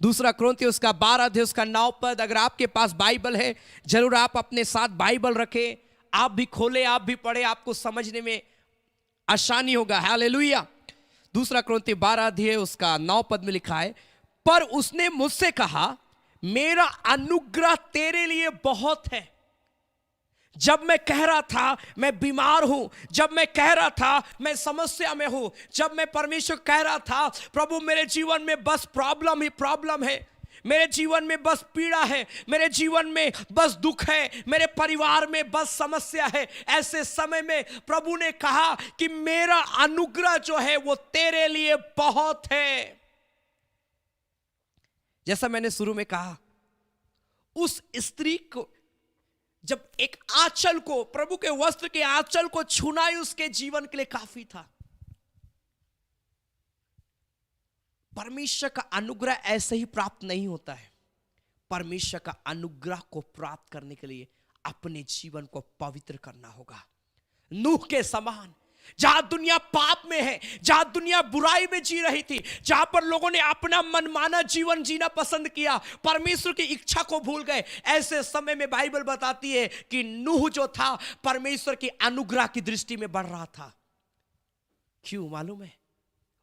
दूसरा क्रॉन्थियों उसका 12 अध्याय उसका 9 पद। अगर आपके पास बाइबल है जरूर आप अपने साथ बाइबल रखें, आप भी खोले, आप भी पढ़े, आपको समझने में आसानी होगा। हालेलुया। दूसरा क्रॉन्थियों 12 अध्याय उसका 9 पद में लिखा है, पर उसने मुझसे कहा मेरा अनुग्रह तेरे लिए बहुत है। जब मैं कह रहा था मैं बीमार हूं, जब मैं कह रहा था मैं समस्या में हूं, जब मैं परमेश्वर कह रहा था प्रभु मेरे जीवन में बस प्रॉब्लम ही प्रॉब्लम है, मेरे जीवन में बस पीड़ा है, मेरे जीवन में बस दुख है, मेरे परिवार में बस समस्या है, ऐसे समय में प्रभु ने कहा कि मेरा अनुग्रह जो है वो तेरे लिए बहुत है। जैसा मैंने शुरू में कहा, उस स्त्री को जब एक आंचल को, प्रभु के वस्त्र के आंचल को छूना ही उसके जीवन के लिए काफी था। परमेश्वर का अनुग्रह ऐसे ही प्राप्त नहीं होता है। परमेश्वर का अनुग्रह को प्राप्त करने के लिए अपने जीवन को पवित्र करना होगा। नूह के समान, जहां दुनिया पाप में है, जहां दुनिया बुराई में जी रही थी, जहां पर लोगों ने अपना मनमाना जीवन जीना पसंद किया, परमेश्वर की इच्छा को भूल गए, ऐसे समय में बाइबल बताती है कि नूह जो था परमेश्वर की अनुग्रह की दृष्टि में बढ़ रहा था। क्यों मालूम है?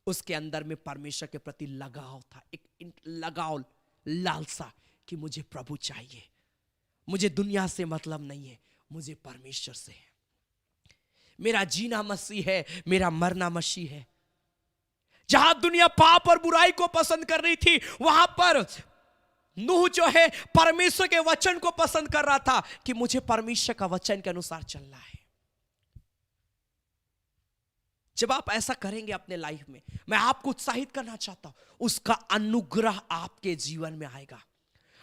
उसके अंदर में परमेश्वर के प्रति लगाव था, एक लगाव, लालसा कि मुझे प्रभु चाहिए, मुझे दुनिया से मतलब नहीं है, मुझे परमेश्वर से है। मेरा जीना मसीह है, मेरा मरना मसीह है। जहां दुनिया पाप और बुराई को पसंद कर रही थी, वहां पर नूह जो है परमेश्वर के वचन को पसंद कर रहा था कि मुझे परमेश्वर का वचन के अनुसार चलना है। जब आप ऐसा करेंगे अपने लाइफ में, मैं आपको उत्साहित करना चाहता हूं, उसका अनुग्रह आपके जीवन में आएगा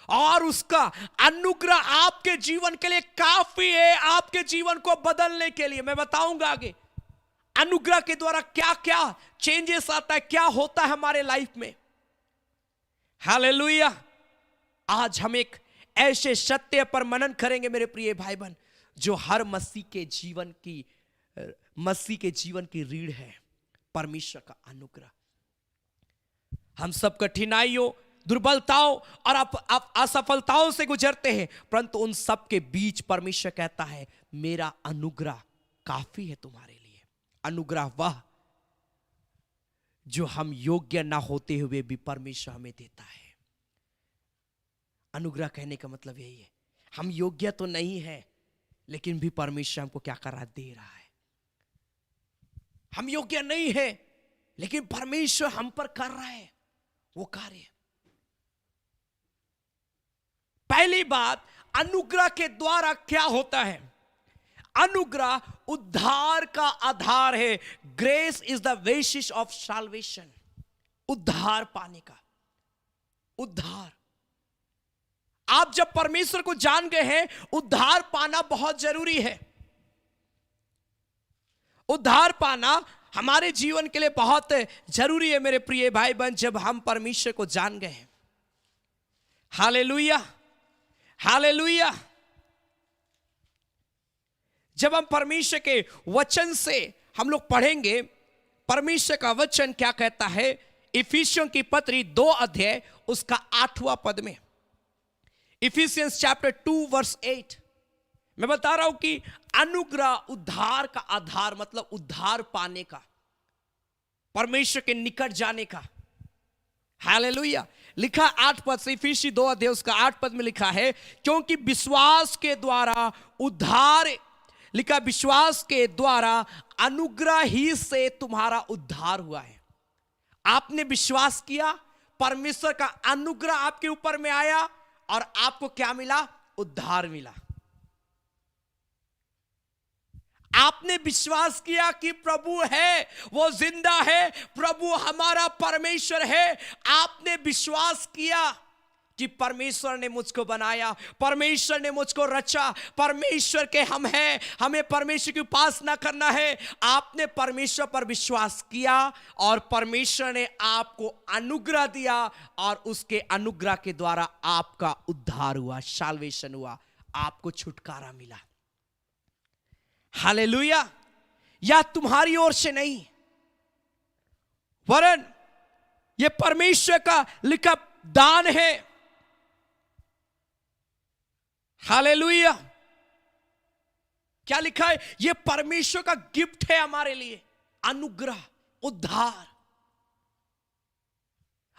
और उसका अनुग्रह आपके जीवन के लिए काफी है, आपके जीवन को बदलने के लिए। मैं बताऊंगा आगे अनुग्रह के द्वारा क्या क्या चेंजेस आता है, क्या होता है हमारे लाइफ में। हालेलुया। आज हम एक ऐसे सत्य पर मनन करेंगे मेरे प्रिय भाई बहन, जो हर मसीह के जीवन की रीढ़ है, परमेश्वर का अनुग्रह। हम सब कठिनाइयों, दुर्बलताओं और असफलताओं से गुजरते हैं, परंतु उन सब के बीच परमेश्वर कहता है मेरा अनुग्रह काफी है तुम्हारे लिए। अनुग्रह वह जो हम योग्य ना होते हुए भी परमेश्वर हमें देता है। अनुग्रह कहने का मतलब यही है, हम योग्य तो नहीं है लेकिन भी परमेश्वर हमको क्या कर रहा, दे रहा है। हम योग्य नहीं है लेकिन परमेश्वर हम पर कर रहा है वो कार्य। पहली बात, अनुग्रह के द्वारा क्या होता है? अनुग्रह उद्धार का आधार है। Grace is the basis of salvation. उद्धार पाने का, उद्धार। आप जब परमेश्वर को जान गए हैं, उद्धार पाना बहुत जरूरी है। उद्धार पाना हमारे जीवन के लिए बहुत जरूरी है मेरे प्रिय भाई बहन, जब हम परमेश्वर को जान गए हैं। Hallelujah, hallelujah. जब हम परमेश्वर के वचन से हम लोग पढ़ेंगे, परमेश्वर का वचन क्या कहता है इफिसियों की पत्री 2 अध्याय उसका 8वां पद में। Ephesians chapter 2 verse 8। मैं बता रहा हूं कि अनुग्रह उद्धार का आधार, मतलब उद्धार पाने का, परमेश्वर के निकट जाने का। हालेलुया। लिखा 8 पद से, इफिसी 2 अध्याय उसका 8 पद में लिखा है, क्योंकि विश्वास के द्वारा उद्धार, लिखा विश्वास के द्वारा अनुग्रह ही से तुम्हारा उद्धार हुआ है। आपने विश्वास किया, परमेश्वर का अनुग्रह आपके ऊपर में आया और आपको क्या मिला? उद्धार मिला। आपने विश्वास किया कि प्रभु है, वो जिंदा है, प्रभु हमारा परमेश्वर है। आपने विश्वास किया कि परमेश्वर ने मुझको बनाया, परमेश्वर ने मुझको रचा, परमेश्वर के हम हैं, हमें परमेश्वर की उपासना करना है। आपने परमेश्वर पर विश्वास किया और परमेश्वर ने आपको अनुग्रह दिया और उसके अनुग्रह के द्वारा आपका उद्धार हुआ, सैल्वेशन हुआ, आपको छुटकारा मिला। हालेलुया। या तुम्हारी ओर से नहीं, वरन ये परमेश्वर का लिखा दान है। हालेलुया। क्या लिखा है? ये परमेश्वर का गिफ्ट है हमारे लिए, अनुग्रह, उद्धार।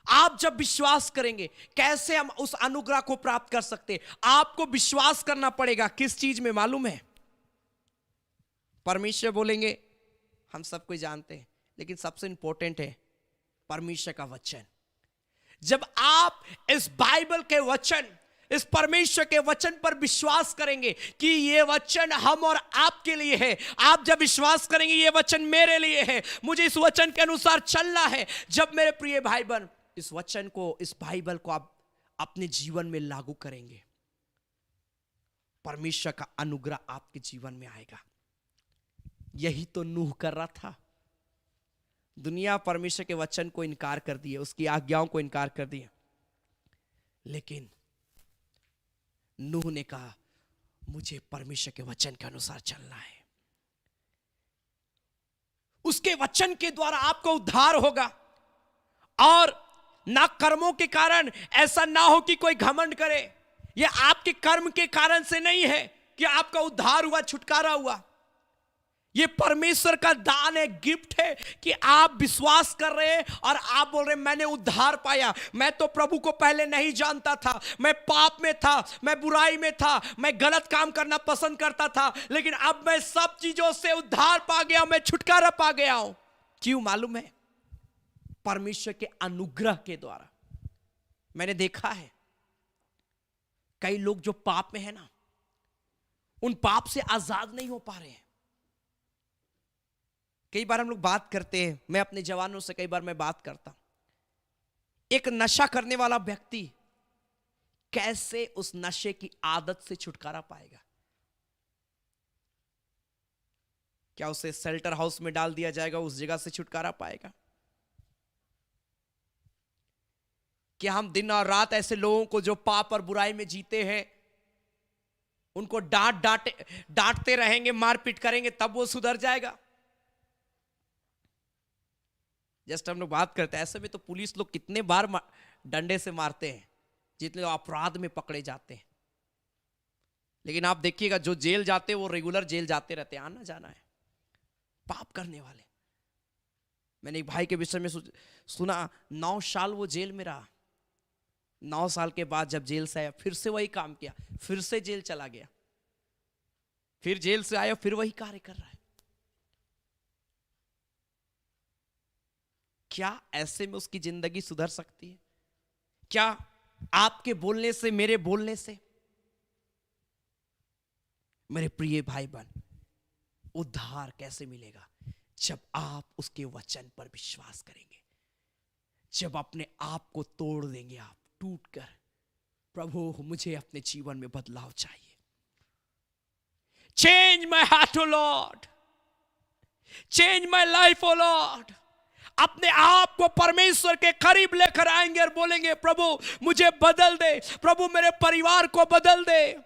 आप जब विश्वास करेंगे, कैसे हम उस अनुग्रह को प्राप्त कर सकते हैं? आपको विश्वास करना पड़ेगा। किस चीज में मालूम है? परमेश्वर बोलेंगे, हम सब कुछ जानते हैं, लेकिन सबसे इंपॉर्टेंट है परमेश्वर का वचन। जब आप इस बाइबल के वचन, इस परमेश्वर के वचन पर विश्वास करेंगे कि ये वचन हम और आपके लिए है, आप जब विश्वास करेंगे ये वचन मेरे लिए है, मुझे इस वचन के अनुसार चलना है, जब मेरे प्रिय भाई बहन इस वचन को, इस बाइबल को आप अपने जीवन में लागू करेंगे, परमेश्वर का अनुग्रह आपके जीवन में आएगा। यही तो नूह कर रहा था। दुनिया परमेश्वर के वचन को इनकार कर दिए, उसकी आज्ञाओं को इनकार कर दिया, लेकिन नूह ने कहा मुझे परमेश्वर के वचन के अनुसार चलना है। उसके वचन के द्वारा आपको उद्धार होगा, और ना कर्मों के कारण। ऐसा ना हो कि कोई घमंड करे, यह आपके कर्म के कारण से नहीं है कि आपका उद्धार हुआ, छुटकारा हुआ। ये परमेश्वर का दान है, गिफ्ट है कि आप विश्वास कर रहे हैं और आप बोल रहे हैं मैंने उद्धार पाया। मैं तो प्रभु को पहले नहीं जानता था, मैं पाप में था, मैं बुराई में था, मैं गलत काम करना पसंद करता था, लेकिन अब मैं सब चीजों से उद्धार पा गया हूं, मैं छुटकारा पा गया हूं। क्यों मालूम है? परमेश्वर के अनुग्रह के द्वारा। मैंने देखा है कई लोग जो पाप में है ना, उन पाप से आजाद नहीं हो पा रहे हैं। कई बार हम लोग बात करते हैं, मैं अपने जवानों से कई बार मैं बात करता हूं, एक नशा करने वाला व्यक्ति कैसे उस नशे की आदत से छुटकारा पाएगा? क्या उसे शेल्टर हाउस में डाल दिया जाएगा, उस जगह से छुटकारा पाएगा? क्या हम दिन और रात ऐसे लोगों को जो पाप और बुराई में जीते हैं, उनको डांटते रहेंगे, मारपीट करेंगे, तब वो सुधर जाएगा? जस्ट हम लोग बात करते हैं, ऐसे में तो पुलिस लोग कितने बार डंडे से मारते हैं जितने लोग अपराध में पकड़े जाते हैं, लेकिन आप देखिएगा जो जेल जाते हैं वो रेगुलर जेल जाते रहते हैं, आना जाना है। पाप करने वाले, मैंने एक भाई के विषय में सुना, 9 साल वो जेल में रहा। 9 साल के बाद जब जेल से आया, फिर से वही काम किया, फिर से जेल चला गया, फिर जेल से आया, फिर वही कार्य कर रहा है। क्या ऐसे में उसकी जिंदगी सुधर सकती है? क्या आपके बोलने से, मेरे बोलने से? मेरे प्रिय भाई बहन, उद्धार कैसे मिलेगा? जब आप उसके वचन पर विश्वास करेंगे, जब अपने आप को तोड़ देंगे, आप टूट कर, प्रभु मुझे अपने जीवन में बदलाव चाहिए, change my heart O Lord, change my life O Lord. अपने आप को परमेश्वर के करीब लेकर आएंगे और बोलेंगे प्रभु मुझे बदल दे, प्रभु मेरे परिवार को बदल दे।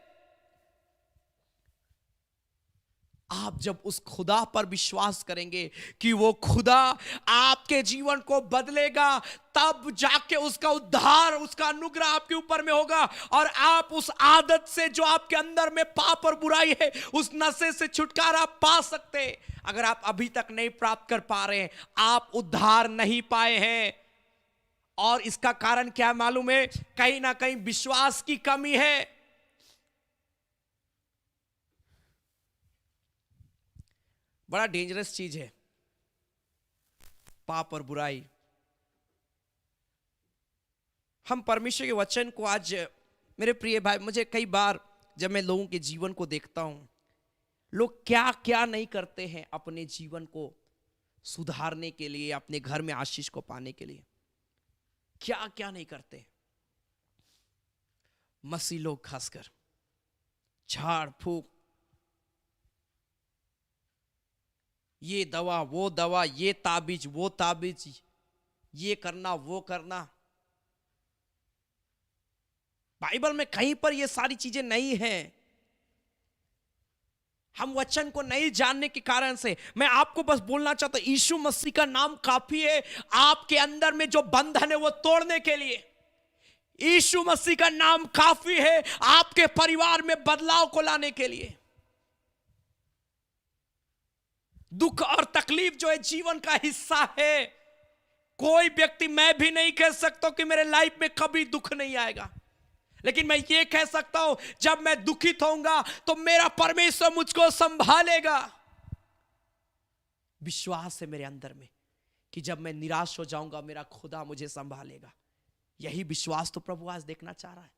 आप जब उस खुदा पर विश्वास करेंगे कि वो खुदा आपके जीवन को बदलेगा, तब जाके उसका उद्धार, उसका अनुग्रह आपके ऊपर में होगा, और आप उस आदत से जो आपके अंदर में पाप और बुराई है, उस नशे से छुटकारा पा सकते हैं। अगर आप अभी तक नहीं प्राप्त कर पा रहे हैं, आप उद्धार नहीं पाए हैं, और इसका कारण क्या मालूम है? कहीं ना कहीं विश्वास की कमी है। बड़ा डेंजरस चीज है पाप और बुराई। हम परमेश्वर के वचन को आज, मेरे प्रिय भाई, मुझे कई बार जब मैं लोगों के जीवन को देखता हूं, लोग क्या क्या नहीं करते हैं अपने जीवन को सुधारने के लिए, अपने घर में आशीष को पाने के लिए, क्या क्या नहीं करते। मसीह लोग खासकर झाड़ फूक, ये दवा वो दवा, ये ताबीज वो ताबीज, ये करना वो करना। बाइबल में कहीं पर ये सारी चीजें नहीं हैं। हम वचन को नहीं जानने के कारण से, मैं आपको बस बोलना चाहता हूं, यीशु मसीह का नाम काफी है आपके अंदर में जो बंधन है वो तोड़ने के लिए। यीशु मसीह का नाम काफी है आपके परिवार में बदलाव को लाने के लिए। दुख और तकलीफ जो है जीवन का हिस्सा है। कोई व्यक्ति, मैं भी नहीं कह सकता कि मेरे लाइफ में कभी दुख नहीं आएगा, लेकिन मैं ये कह सकता हूं जब मैं दुखित होऊंगा तो मेरा परमेश्वर मुझको संभालेगा। विश्वास है मेरे अंदर में कि जब मैं निराश हो जाऊंगा मेरा खुदा मुझे संभालेगा। यही विश्वास तो प्रभु आज देखना चाह रहा है।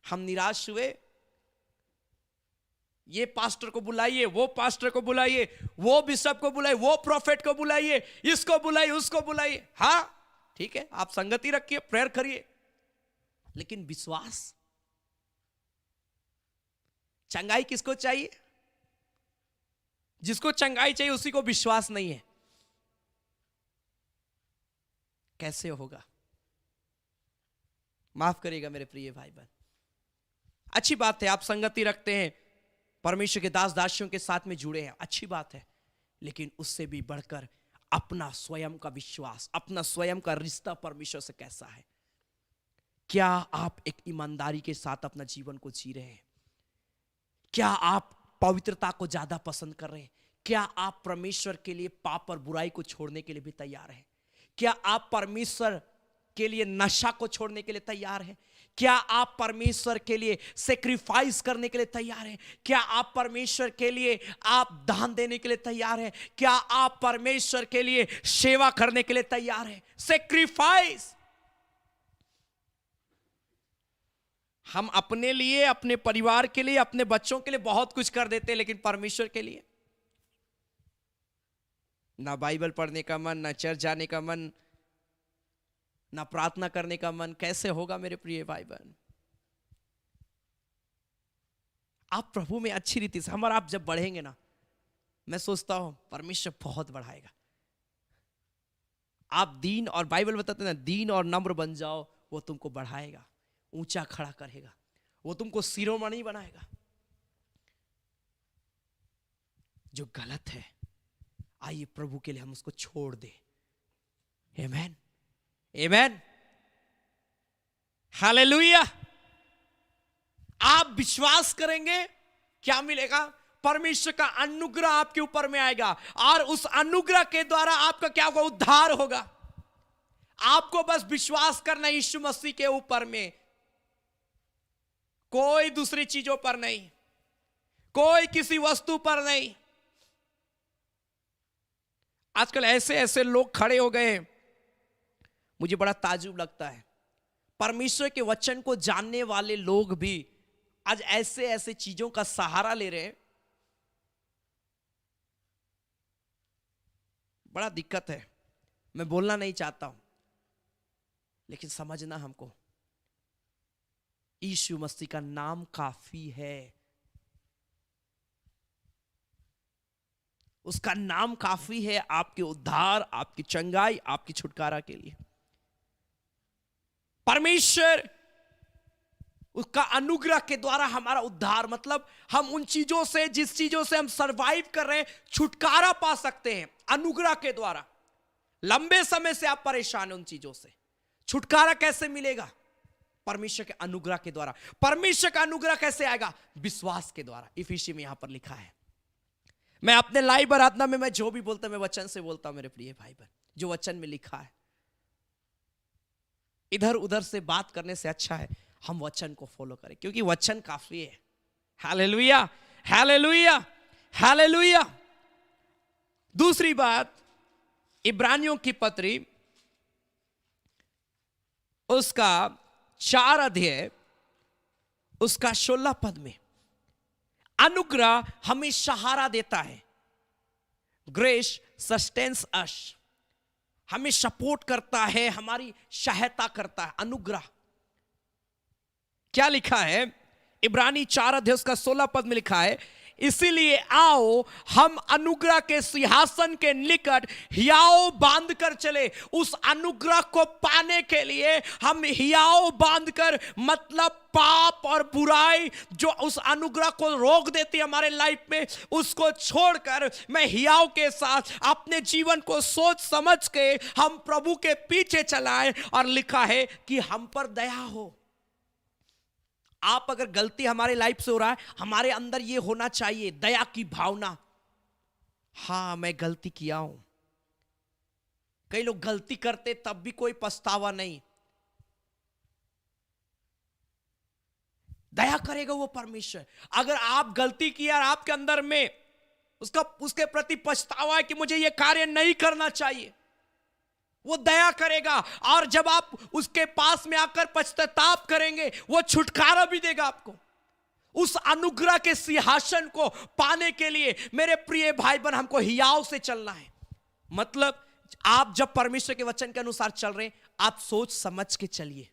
हम निराश हुए, ये पास्टर को बुलाइए, वो पास्टर को बुलाइए, वो बिशप को बुलाइए, वो प्रोफेट को बुलाइए, इसको बुलाइए, उसको बुलाइए। हाँ ठीक है, आप संगति रखिए, प्रेयर करिए, लेकिन विश्वास, चंगाई किसको चाहिए? जिसको चंगाई चाहिए उसी को विश्वास नहीं है। कैसे होगा? माफ करिएगा मेरे प्रिय भाई बहन। अच्छी बात है आप संगति रखते हैं, परमेश्वर के दास दासियों के साथ में जुड़े हैं, अच्छी बात है, लेकिन उससे भी बढ़कर अपना स्वयं का विश्वास, अपना स्वयं का रिश्ता परमेश्वर से कैसा है? क्या आप एक ईमानदारी के साथ अपना जीवन को जी रहे हैं? क्या आप पवित्रता को ज्यादा पसंद कर रहे हैं? क्या आप परमेश्वर के लिए पाप और बुराई को छोड़ने के लिए भी तैयार हैं? क्या आप परमेश्वर के लिए नशा को छोड़ने के लिए तैयार हैं? क्या आप परमेश्वर के लिए सेक्रीफाइस करने के लिए तैयार हैं? क्या आप परमेश्वर के लिए आप दान देने के लिए तैयार हैं? क्या आप परमेश्वर के लिए सेवा करने के लिए तैयार हैं? सेक्रीफाइस। हम अपने लिए, अपने परिवार के लिए, अपने बच्चों के लिए बहुत कुछ कर देते हैं, लेकिन परमेश्वर के लिए ना बाइबल पढ़ने का मन, ना चर्च जाने का मन, ना प्रार्थना करने का मन। कैसे होगा मेरे प्रिय भाई बहन? आप प्रभु में अच्छी रीति से, हम और आप जब बढ़ेंगे ना, मैं सोचता हूं परमेश्वर बहुत बढ़ाएगा। आप दीन, और बाइबल बताते हैं ना, दीन और नम्र बन जाओ, वो तुमको बढ़ाएगा, ऊंचा खड़ा करेगा, वो तुमको शिरोमणि बनाएगा। जो गलत है आइए प्रभु के लिए हम उसको छोड़ दे। आमेन, आमेन, हालेलुया। आप विश्वास करेंगे, क्या मिलेगा? परमेश्वर का अनुग्रह आपके ऊपर में आएगा, और उस अनुग्रह के द्वारा आपका क्या होगा? उद्धार होगा। आपको बस विश्वास करना यीशु मसीह के ऊपर में, कोई दूसरी चीजों पर नहीं, कोई किसी वस्तु पर नहीं। आजकल ऐसे ऐसे लोग खड़े हो गए हैं, मुझे बड़ा ताज्जुब लगता है। परमेश्वर के वचन को जानने वाले लोग भी आज ऐसे ऐसे चीजों का सहारा ले रहे हैं। बड़ा दिक्कत है, मैं बोलना नहीं चाहता हूं, लेकिन समझना हमको, यीशु मसीह का नाम काफी है। उसका नाम काफी है आपके उद्धार, आपकी चंगाई, आपकी छुटकारा के लिए। परमेश्वर उसका अनुग्रह के द्वारा हमारा उद्धार, मतलब हम उन चीजों से, जिस चीजों से हम सरवाइव कर रहे हैं, छुटकारा पा सकते हैं अनुग्रह के द्वारा। लंबे समय से आप परेशान हैं उन चीजों से, छुटकारा कैसे मिलेगा? परमेश्वर के अनुग्रह के द्वारा। परमेश्वर का अनुग्रह कैसे आएगा? विश्वास के द्वारा। इफिसियों में यहां पर लिखा है। मैं अपने लाइव आराधना में मैं जो भी बोलता हूं, मैं वचन से बोलता हूं मेरे प्रिय भाई बहन, जो वचन में लिखा है। इधर उधर से बात करने से अच्छा है हम वचन को फॉलो करें, क्योंकि वचन काफी है। Hallelujah, hallelujah, hallelujah. दूसरी बात, इब्रानियों की पत्री उसका 4 अध्याय उसका 16 पद में, अनुग्रह हमें सहारा देता है। ग्रेस सस्टेन्स अस, हमें सपोर्ट करता है, हमारी सहायता करता है। अनुग्रह क्या लिखा है? इब्रानी 4 अध्याय उसका 16 पद में लिखा है, इसीलिए आओ हम अनुग्रह के सिंहासन के निकट हियाव बांध कर चले। उस अनुग्रह को पाने के लिए हम हियाव बांधकर, मतलब पाप और बुराई जो उस अनुग्रह को रोक देती है हमारे लाइफ में, उसको छोड़कर मैं हियाव के साथ अपने जीवन को सोच समझ के हम प्रभु के पीछे चलाएं। और लिखा है कि हम पर दया हो। आप अगर गलती हमारे लाइफ से हो रहा है, हमारे अंदर यह होना चाहिए दया की भावना। हां, मैं गलती किया हूं। कई लोग गलती करते तब भी कोई पछतावा नहीं। दया करेगा वो परमेश्वर। अगर आप गलती किया और आपके अंदर में उसके प्रति पछतावा है कि मुझे यह कार्य नहीं करना चाहिए, वो दया करेगा। और जब आप उसके पास में आकर पश्चाताप करेंगे, वो छुटकारा भी देगा आपको। उस अनुग्रह के सिंहासन को पाने के लिए मेरे प्रिय भाई बहन, हमको हियाव से चलना है। मतलब आप जब परमेश्वर के वचन के अनुसार चल रहे हैं, आप सोच समझ के चलिए,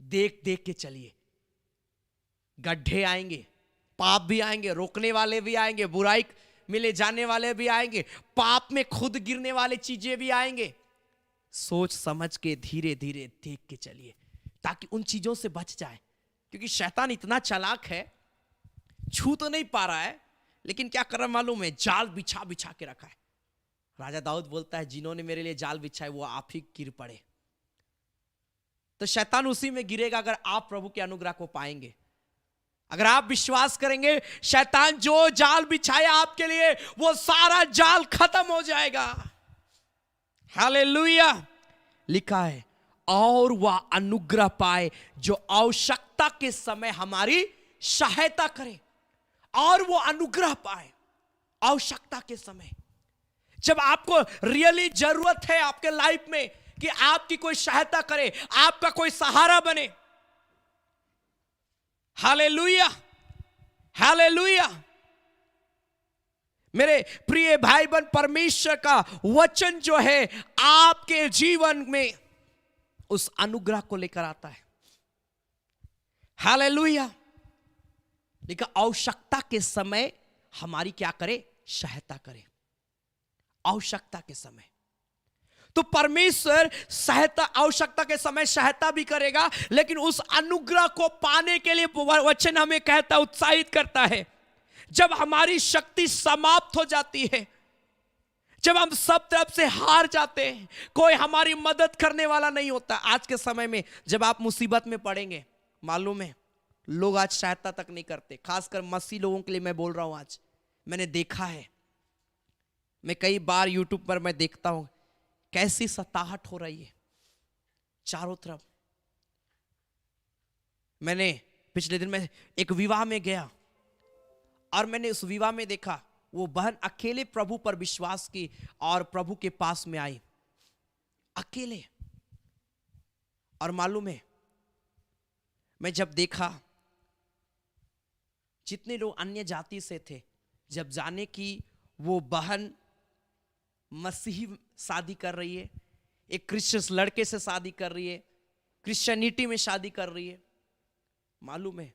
देख देख के चलिए। गड्ढे आएंगे, पाप भी आएंगे, रोकने वाले भी आएंगे, बुराई मिले जाने वाले भी आएंगे, पाप में खुद गिरने वाले चीजें भी आएंगे। सोच समझ के धीरे धीरे देख के चलिए, ताकि उन चीजों से बच जाए। क्योंकि शैतान इतना चालाक है, छू तो नहीं पा रहा है, लेकिन क्या कर रहा मालूम है, जाल बिछा बिछा के रखा है। राजा दाऊद बोलता है, जिन्होंने मेरे लिए जाल बिछाए वो आप ही गिर पड़े। तो शैतान उसी में गिरेगा अगर आप प्रभु के अनुग्रह को पाएंगे। अगर आप विश्वास करेंगे, शैतान जो जाल बिछाया आपके लिए, वो सारा जाल खत्म हो जाएगा। हालेलुया। लिखा है, और वह अनुग्रह पाए जो आवश्यकता के समय हमारी सहायता करे। और वो अनुग्रह पाए आवश्यकता के समय, जब आपको रियली जरूरत है आपके लाइफ में कि आपकी कोई सहायता करे, आपका कोई सहारा बने। Hallelujah, hallelujah. मेरे प्रिय भाई बहन, परमेश्वर का वचन जो है आपके जीवन में उस अनुग्रह को लेकर आता है। हालेलुया। लेकिन आवश्यकता के समय हमारी क्या करे, सहायता करे। आवश्यकता के समय तो परमेश्वर सहायता, आवश्यकता के समय सहायता भी करेगा, लेकिन उस अनुग्रह को पाने के लिए वचन हमें कहता, उत्साहित करता है, जब हमारी शक्ति समाप्त हो जाती है, जब हम सब तरफ से हार जाते हैं, कोई हमारी मदद करने वाला नहीं होता। आज के समय में जब आप मुसीबत में पड़ेंगे, मालूम है लोग आज सहायता तक नहीं करते। खासकर मसीह लोगों के लिए मैं बोल रहा हूं। आज मैंने देखा है, मैं कई बार यूट्यूब पर मैं देखता हूं कैसी सताहट हो रही है चारों तरफ। मैंने पिछले दिन में एक विवाह में गया और मैंने उस विवाह में देखा वो बहन अकेले प्रभु पर विश्वास की और प्रभु के पास में आई, अकेले। और मालूम है, मैं जब देखा जितने लोग अन्य जाति से थे, जब जाने की वो बहन मसीही शादी कर रही है, एक क्रिश्चियन लड़के से शादी कर रही है, क्रिश्चियनिटी में शादी कर रही है, मालूम है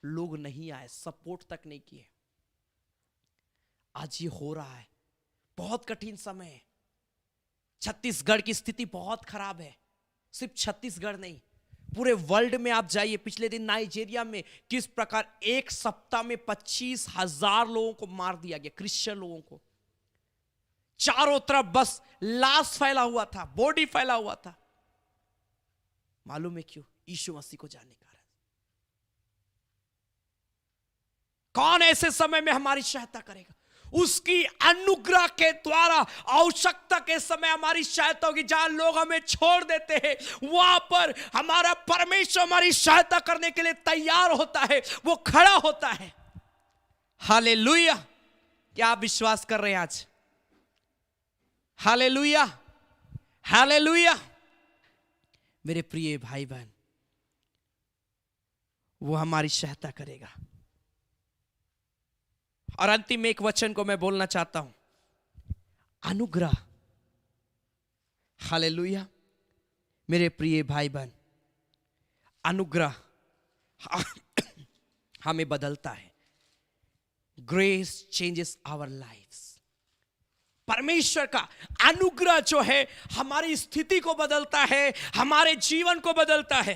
लोग नहीं आए, सपोर्ट तक नहीं किए। आज ये हो रहा है, बहुत कठिन समय है। छत्तीसगढ़ की स्थिति बहुत खराब है। सिर्फ छत्तीसगढ़ नहीं, पूरे वर्ल्ड में आप जाइए। पिछले दिन नाइजीरिया में किस प्रकार एक सप्ताह में 25,000 लोगों को मार दिया गया, क्रिश्चियन लोगों को। चारों तरफ बस लाश फैला हुआ था, बॉडी फैला हुआ था। मालूम है क्यों? यीशु मसीह को जानने का। कौन ऐसे समय में हमारी सहायता करेगा? उसकी अनुग्रह के द्वारा आवश्यकता के समय हमारी सहायता होगी। जहां लोग हमें छोड़ देते हैं, वहां पर हमारा परमेश्वर हमारी सहायता करने के लिए तैयार होता है, वो खड़ा होता है। हालेलुया। क्या आप विश्वास कर रहे हैं आज? Hallelujah, hallelujah. मेरे प्रिय भाई बहन, वो हमारी सहायता करेगा। और अंतिम में एक वचन को मैं बोलना चाहता हूं, अनुग्रह। हालेलुया। मेरे प्रिय भाई बहन, अनुग्रह हमें बदलता है। Grace changes our lifes. परमेश्वर का अनुग्रह जो है हमारी स्थिति को बदलता है, हमारे जीवन को बदलता है।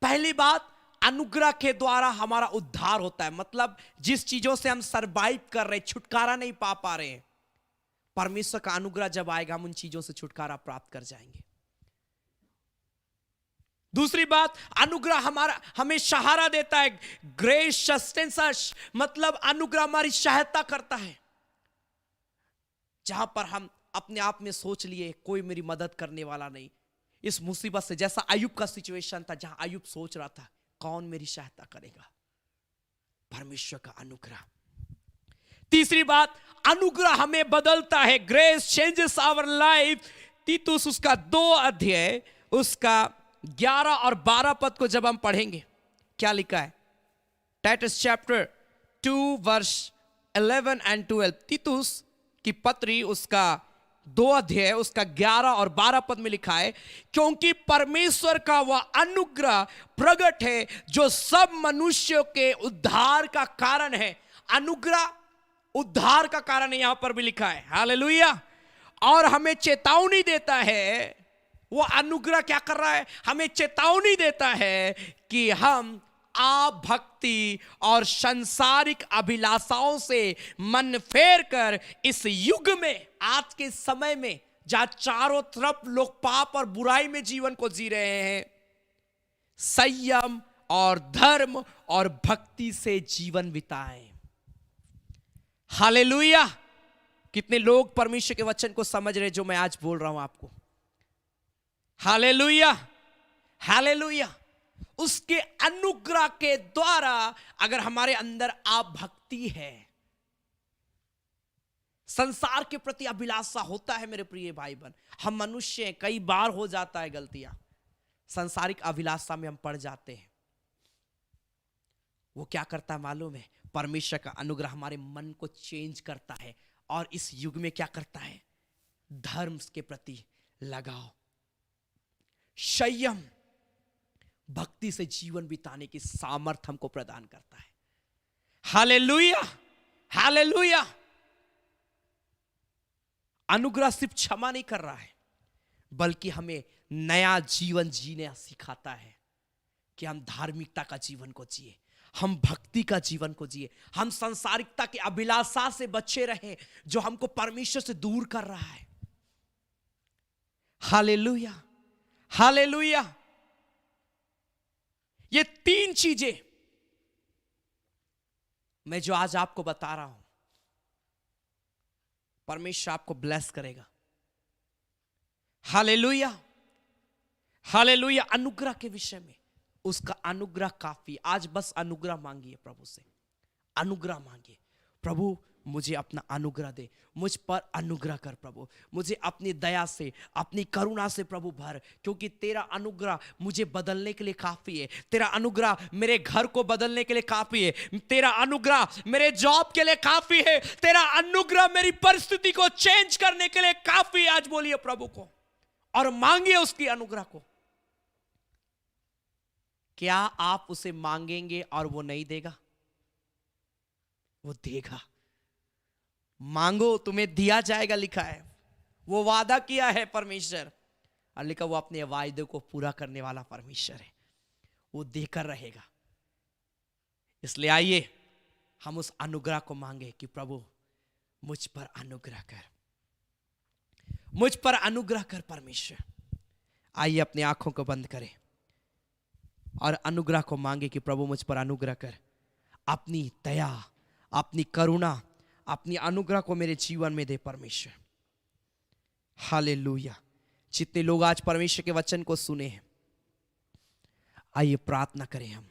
पहली बात, अनुग्रह के द्वारा हमारा उद्धार होता है। मतलब जिस चीजों से हम सरवाइव कर रहे, छुटकारा नहीं पा रहे हैं, परमेश्वर का अनुग्रह जब आएगा हम उन चीजों से छुटकारा प्राप्त कर जाएंगे। दूसरी बात, अनुग्रह हमें सहारा देता है। ग्रेस सस्टेन्स अस, मतलब अनुग्रह हमारी सहायता करता है। जहां पर हम अपने आप में सोच लिए कोई मेरी मदद करने वाला नहीं, इस मुसीबत से, जैसा अय्यूब का सिचुएशन था जहां अय्यूब सोच रहा था कौन मेरी सहायता करेगा, परमेश्वर का अनुग्रह। तीसरी बात, अनुग्रह हमें बदलता है। Grace changes our life. तीतुस उसका 2 अध्याय उसका 11 और 12 पद को जब हम पढ़ेंगे, क्या लिखा है? Titus chapter 2 verse 11 and 12। तीतुस की पत्री उसका 2 अध्याय उसका 11 और 12 पद में लिखा है, क्योंकि परमेश्वर का वह अनुग्रह प्रकट है जो सब मनुष्यों के उद्धार का कारण है। अनुग्रह उद्धार का कारण है, यहां पर भी लिखा है। हालेलुया। और हमें चेतावनी देता है, वो अनुग्रह क्या कर रहा है? हमें चेतावनी देता है कि हम भक्ति और सांसारिक अभिलाषाओं से मन फेर कर इस युग में, आज के समय में जहां चारों तरफ लोग पाप और बुराई में जीवन को जी रहे हैं, संयम और धर्म और भक्ति से जीवन बिताएं। हालेलुया। कितने लोग परमेश्वर के वचन को समझ रहे जो मैं आज बोल रहा हूं आपको? Hallelujah, hallelujah. उसके अनुग्रह के द्वारा अगर हमारे अंदर भक्ति है, संसार के प्रति अभिलाषा होता है, मेरे प्रिय भाई बहन, हम मनुष्य हैं, कई बार हो जाता है गलतियां, संसारिक अभिलाषा में हम पड़ जाते हैं। वो क्या करता है मालूम है? परमेश्वर का अनुग्रह हमारे मन को चेंज करता है और इस युग में क्या करता है? धर्म के प्रति लगाव, संयम, भक्ति से जीवन बिताने की सामर्थ्य हमको प्रदान करता है। Hallelujah, hallelujah. अनुग्रह सिर्फ क्षमा नहीं कर रहा है, बल्कि हमें नया जीवन जीने सिखाता है कि हम धार्मिकता का जीवन को जिए, हम भक्ति का जीवन को जिए, हम सांसारिकता की अभिलाषा से बचे रहे जो हमको परमेश्वर से दूर कर रहा है। Hallelujah, hallelujah. ये 3 चीजें मैं जो आज आपको बता रहा हूं, परमेश्वर आपको ब्लेस करेगा। Hallelujah, hallelujah. अनुग्रह के विषय में, उसका अनुग्रह काफी। आज बस अनुग्रह मांगिए प्रभु से, अनुग्रह मांगिए। प्रभु मुझे अपना अनुग्रह दे, मुझ पर अनुग्रह कर प्रभु, मुझे अपनी दया से, अपनी करुणा से प्रभु भर, क्योंकि तेरा अनुग्रह मुझे बदलने के लिए काफी है। तेरा अनुग्रह मेरे घर को बदलने के लिए काफी है। तेरा अनुग्रह मेरे जॉब के लिए काफी है। तेरा अनुग्रह मेरी परिस्थिति को चेंज करने के लिए काफी है। आज बोलिए प्रभु को और मांगिए उसकी अनुग्रह को। क्या आप उसे मांगेंगे और वो नहीं देगा? वो देगा। मांगो तुम्हें दिया जाएगा, लिखा है। वो वादा किया है परमेश्वर, और लिखा वो अपने वायदे को पूरा करने वाला परमेश्वर है, वो देकर रहेगा। इसलिए आइए हम उस अनुग्रह को मांगे कि प्रभु मुझ पर अनुग्रह कर, मुझ पर अनुग्रह कर परमेश्वर। आइए अपनी आंखों को बंद करें और अनुग्रह को मांगे कि प्रभु मुझ पर अनुग्रह कर, अपनी दया, अपनी करुणा, अपनी अनुग्रह को मेरे जीवन में दे परमेश्वर। हालेलुया। जितने लोग आज परमेश्वर के वचन को सुने हैं, आइए प्रार्थना करें हम।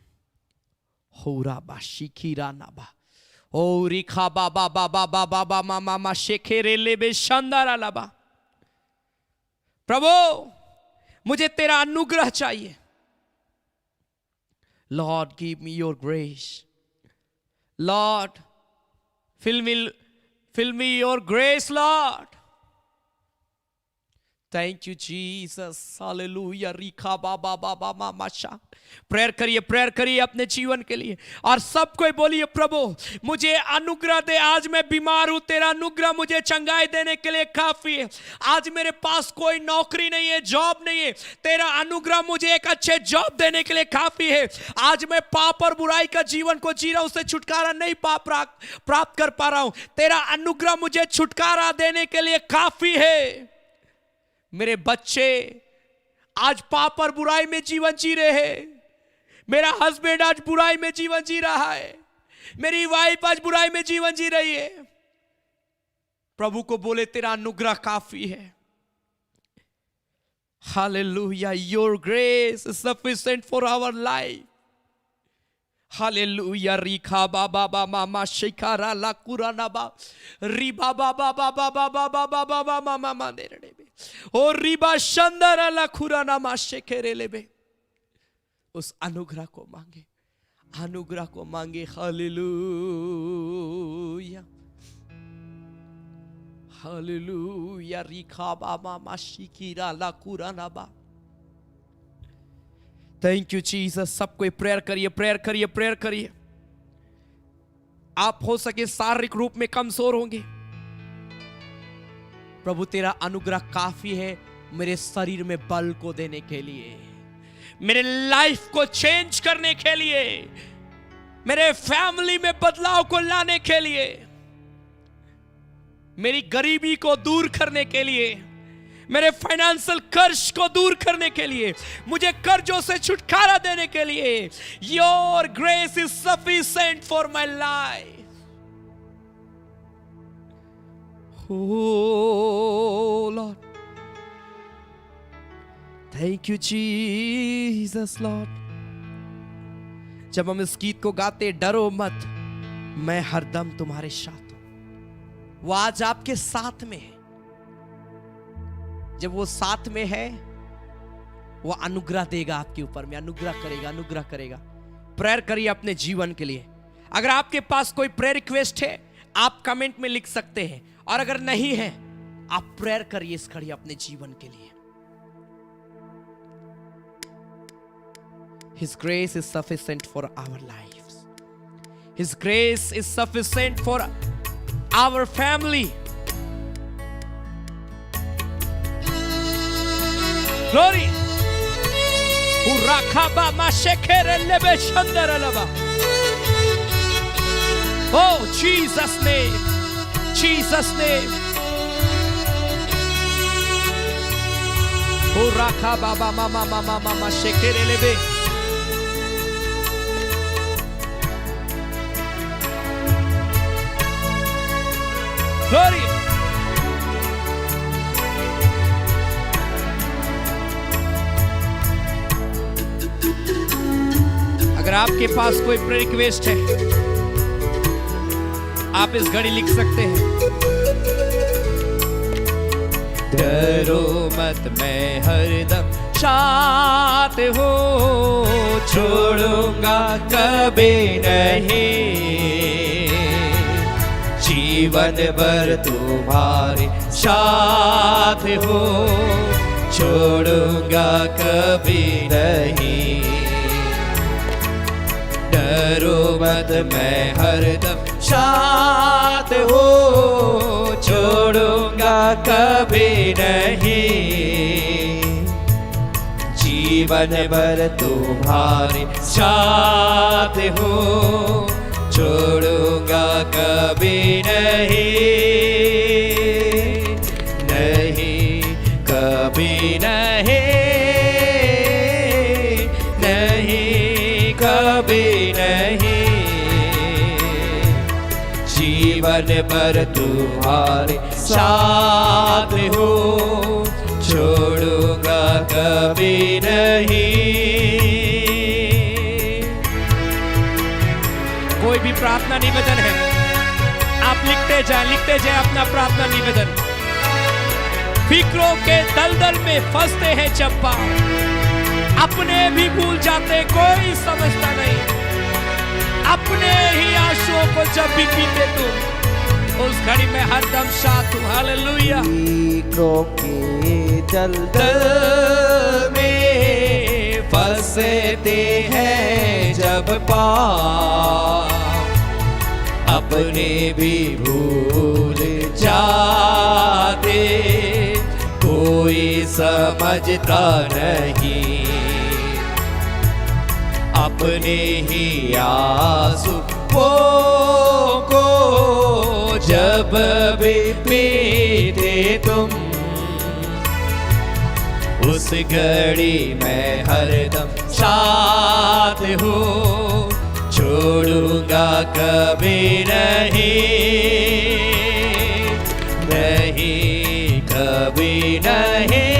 होरा बा शिखीरा नाबा ओ रिखा बाबा बाबा बाबा बाबा मामा शेखेरे लेबे शानदार लाबा। प्रभु मुझे तेरा अनुग्रह चाहिए। Lord, give me your grace. Lord, fill me your grace, Lord. Thank you Jesus, hallelujah. रिखा बाबा बाबा माशा। प्रेयर करिए अपने जीवन के लिए और सबको बोलिए, प्रभु मुझे अनुग्रह दे। आज मैं बीमार हूं, तेरा अनुग्रह मुझे चंगाई देने के लिए काफी है। आज मेरे पास कोई नौकरी नहीं है, जॉब नहीं है, तेरा अनुग्रह मुझे एक अच्छे जॉब देने के लिए काफी है। आज मैं पाप और बुराई का जीवन को जी रहा हूं, उससे छुटकारा नहीं प्राप्त कर पा रहा हूं, तेरा अनुग्रह मुझे छुटकारा देने के लिए काफी है। मेरे बच्चे आज पाप और बुराई में जीवन जी रहे हैं, मेरा हस्बैंड आज बुराई में जीवन जी रहा है, मेरी वाइफ आज बुराई में जीवन जी रही है। प्रभु को बोले तेरा अनुग्रह काफी है। Hallelujah, your grace is sufficient for our life. Hallelujah. रिखा बाबा बाबा मा शिकारा ला कुराना बा री बाबा बाबा बाबा बाबा बाबा बाबा मामा दे रे बे ओ रिबा शंदरा ला कुराना मा शेकेरे लेबे। उस अनुग्रह को मांगे, अनुग्रह को मांगे। Hallelujah, hallelujah. रिखा बाबा मा शिकिरा ला कुराना बा। Thank you Jesus. सबको प्रेयर करिए, प्रेयर करिए, प्रेयर करिए। आप हो सके शारीरिक रूप में कमजोर होंगे, प्रभु तेरा अनुग्रह काफी है मेरे शरीर में बल को देने के लिए, मेरे लाइफ को चेंज करने के लिए, मेरे फैमिली में बदलाव को लाने के लिए, मेरी गरीबी को दूर करने के लिए, मेरे फाइनेंशियल कर्ज को दूर करने के लिए, मुझे कर्जों से छुटकारा देने के लिए। Your grace is sufficient for my life. Oh Lord, thank you Jesus Lord। जब हम इस गीत को गाते, डरो मत मैं हरदम तुम्हारे साथ हूं, वो आज आपके साथ में है। जब वो साथ में है, वो अनुग्रह देगा आपके ऊपर में, अनुग्रह करेगा, अनुग्रह करेगा। प्रेयर करिए अपने जीवन के लिए। अगर आपके पास कोई प्रेयर रिक्वेस्ट है, आप कमेंट में लिख सकते हैं, और अगर नहीं है, आप प्रेयर करिए इस घड़ी अपने जीवन के लिए। His grace is sufficient for our lives. His grace is sufficient for our family. Glory. Urakaba mashekere lebe shandara laba. Oh, Jesus' name. Jesus' name. Urakaba mama mama mama shekere lebe. Glory. अगर आपके पास कोई prayer request है, आप इस घड़ी लिख सकते हैं। डरो मत मैं हरदम साथ हूँ, छोड़ूंगा कभी नहीं, जीवन भर तुम्हारे साथ हूँ, छोड़ूंगा कभी नहीं। डरो मत मैं हरदम साथ हूँ, छोड़ूंगा कभी नहीं, जीवन भर तुम्हारे साथ हूँ, छोड़ूंगा कभी नहीं, नहीं कभी नहीं, नहीं कभी नहीं, जीवन भर तुम्हारे साथ हूँ, छोड़ूंगा कभी नहीं। कोई भी प्रार्थना निवेदन है, आप लिखते जाएं अपना प्रार्थना निवेदन। फिक्रों के दलदल में फंसते हैं जब पाँव, अपने भी भूल जाते कोई समझता नहीं, अपने ही आंसुओं को जब भी पीते तुम, उस घड़ी में हरदम शांत हूँ। हालेलुया। लीकों के दलदल दल में फंसते हैं जब पाप, अपने भी भूल जाते, कोई समझता नहीं, अपने ही आंसू को जब भी पीते तुम, उस घड़ी में हरदम साथ हूँ, छोड़ूंगा कभी नहीं, नहीं कभी नहीं,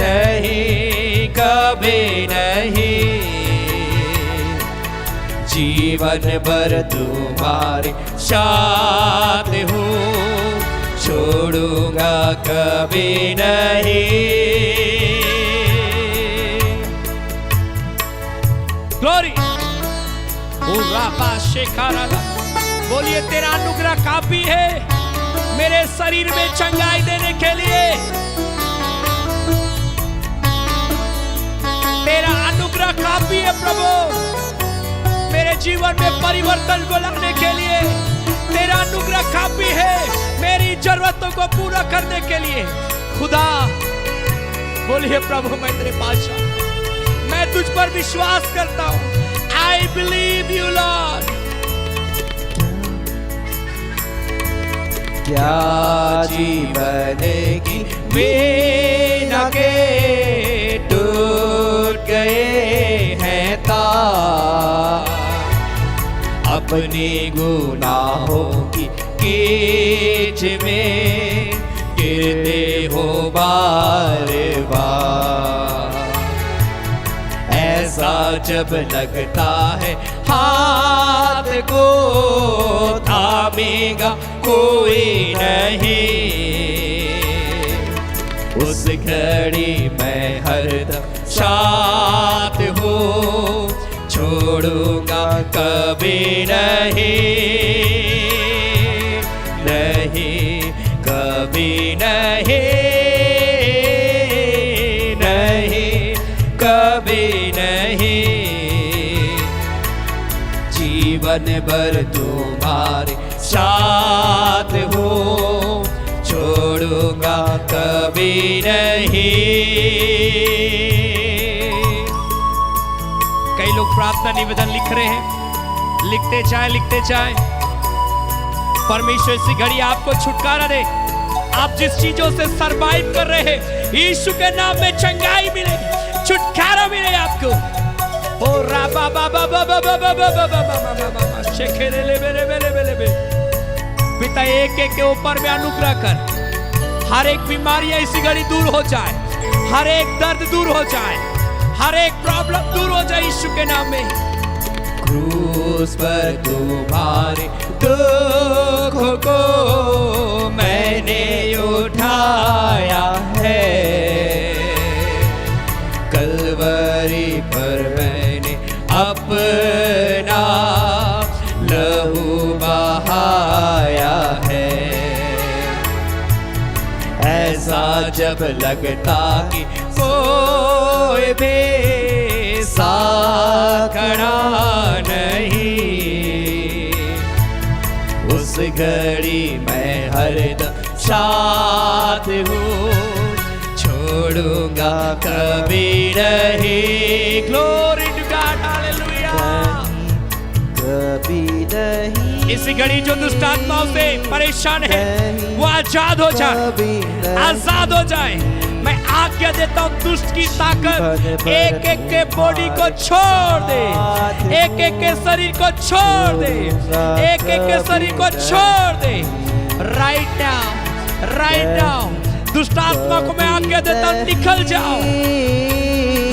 नहीं कभी नहीं, जीवन भर तुम्हारे साथ हूँ, छोड़ूंगा कभी नहीं। ग्लोरी। बोलिए तेरा अनुग्रह काफी है मेरे शरीर में चंगाई देने के लिए, तेरा अनुग्रह काफी है प्रभु मेरे जीवन में परिवर्तन को लाने के लिए, तेरा अनुग्रह काफी है मेरी जरूरतों को पूरा करने के लिए। खुदा बोलिए प्रभु मैं तेरे बादशाह, मैं तुझ पर विश्वास करता हूँ। I believe you Lord। क्या जीवन की वीणा के टूट गए हैं तार, अपने गुनाहों की कीच में गिरते हो बार बार, ऐसा जब लगता है हाथ को थामेगा कोई नहीं, उस घड़ी में हरदम साथ हूँ, छोड़ूंगा कभी नहीं, नहीं कभी नहीं, नहीं कभी नहीं, जीवन भर तुम्हारे साथ हूँ, छोड़ूंगा कभी नहीं। कई लोग प्रार्थना निवेदन लिख रहे हैं, लिखते जाए। परमेश्वर इसी घड़ी आपको छुटकारा दे। आप जिस चीजों से सरवाइव कर रहे हैं, यीशु के नाम में चंगाई मिले, छुटकारा मिले आपको। ओ राबा बाबा बाबा बाबा बाबा शेखेरे ले बेले पिता एक एक के ऊपर में अनुग्रह कर, हर एक बीमारियां इसी घड़ी दूर हो जाए, हर एक दर्द दूर हो जाए, हर एक प्रॉब्लम दूर हो जाए यीशु के नाम में। क्रूस पर तुम्हारे दुखों को मैंने उठाया है, कलवरी पर मैंने अपना लहू बहाया है, ऐसा जब लगता कि कोई भी साथ खड़ा नहीं, उस घड़ी मैं हरदम साथ हूँ, छोड़ूंगा कभी नहीं। Glory to God, hallelujah. कभी नहीं, इसी घड़ी जो दुष्ट आत्माओं से परेशान है वो आजाद हो जाए, आजाद हो जाए। मैं आज्ञा देता हूँ दुष्ट की ताकत एक एक के बॉडी को छोड़ दे, एक एक के शरीर को छोड़ दे, एक एक के शरीर को छोड़ दे। राइट नाउ दुष्ट आत्मा को मैं आज्ञा देता हूँ निकल जाओ,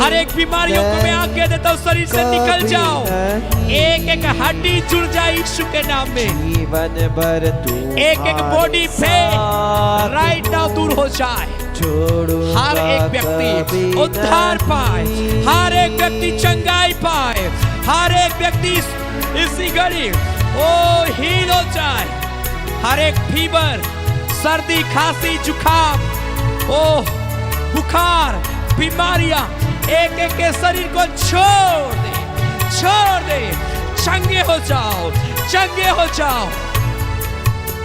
हर एक बीमारियों को मैं आज्ञा देता हूँ शरीर से निकल जाओ, एक एक हड्डी जुड़ जाए यीशु के नाम में, जीवन भर तू एक एक बॉडी पे राइट नाउ दूर हो जाए। हर एक व्यक्ति उद्धार पाए, हर एक व्यक्ति चंगाई पाए, हर एक व्यक्ति इसी घड़ी ओ हील हो जाए। हर एक फीवर, सर्दी, खांसी, जुकाम, ओ बुखार, बीमारियां एक एक के शरीर को छोड़ दे, छोड़ दे। चंगे हो जाओ, चंगे हो जाओ।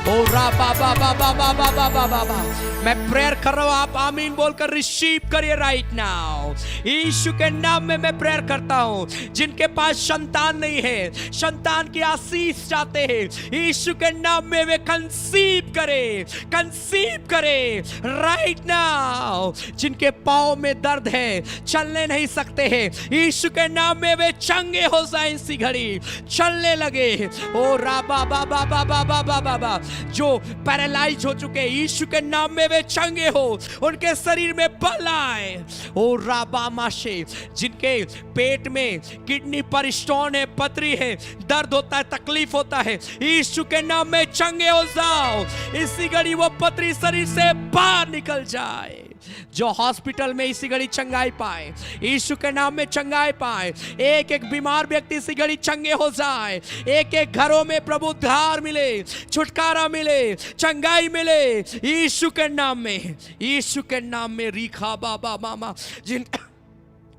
ओ रा बा बा बा बा बा बा बा बा बा बा। मैं प्रेयर कर रहा हूं, आप आमीन बोलकर रिसीव करिए राइट नाउ। यीशु के नाम में मैं प्रेयर करता हूं। जिनके पास संतान नहीं है, संतान की आशीष चाहते हैं, यीशु के नाम में वे कंसीव करे, कंसीव करे राइट नाउ। जिनके पाँव में दर्द है, चलने नहीं सकते हैं, यीशु के नाम में वे चंगे हो जाए, इसी घड़ी चलने लगे। ओ रा बा बा बा बा बा बा बा बा बा। जो पैरालाइज हो चुके, यीशु के नाम में वे चंगे हो, उनके शरीर में बल आए। ओ राबामा से जिनके पेट में किडनी पर स्टोन है, पथरी है, दर्द होता है, तकलीफ होता है, यीशु के नाम में चंगे हो जाओ। इसी घड़ी वो पथरी शरीर से बाहर निकल जाए। जो हॉस्पिटल में इसी घड़ी चंगाई पाए, यीशु के नाम में चंगाई पाए। एक एक बीमार व्यक्ति इसी घड़ी चंगे हो जाए। एक एक घरों में प्रभु उद्धार मिले, छुटकारा मिले, चंगाई मिले, यीशु के नाम में, यीशु के नाम में। रीखा बाबा मामा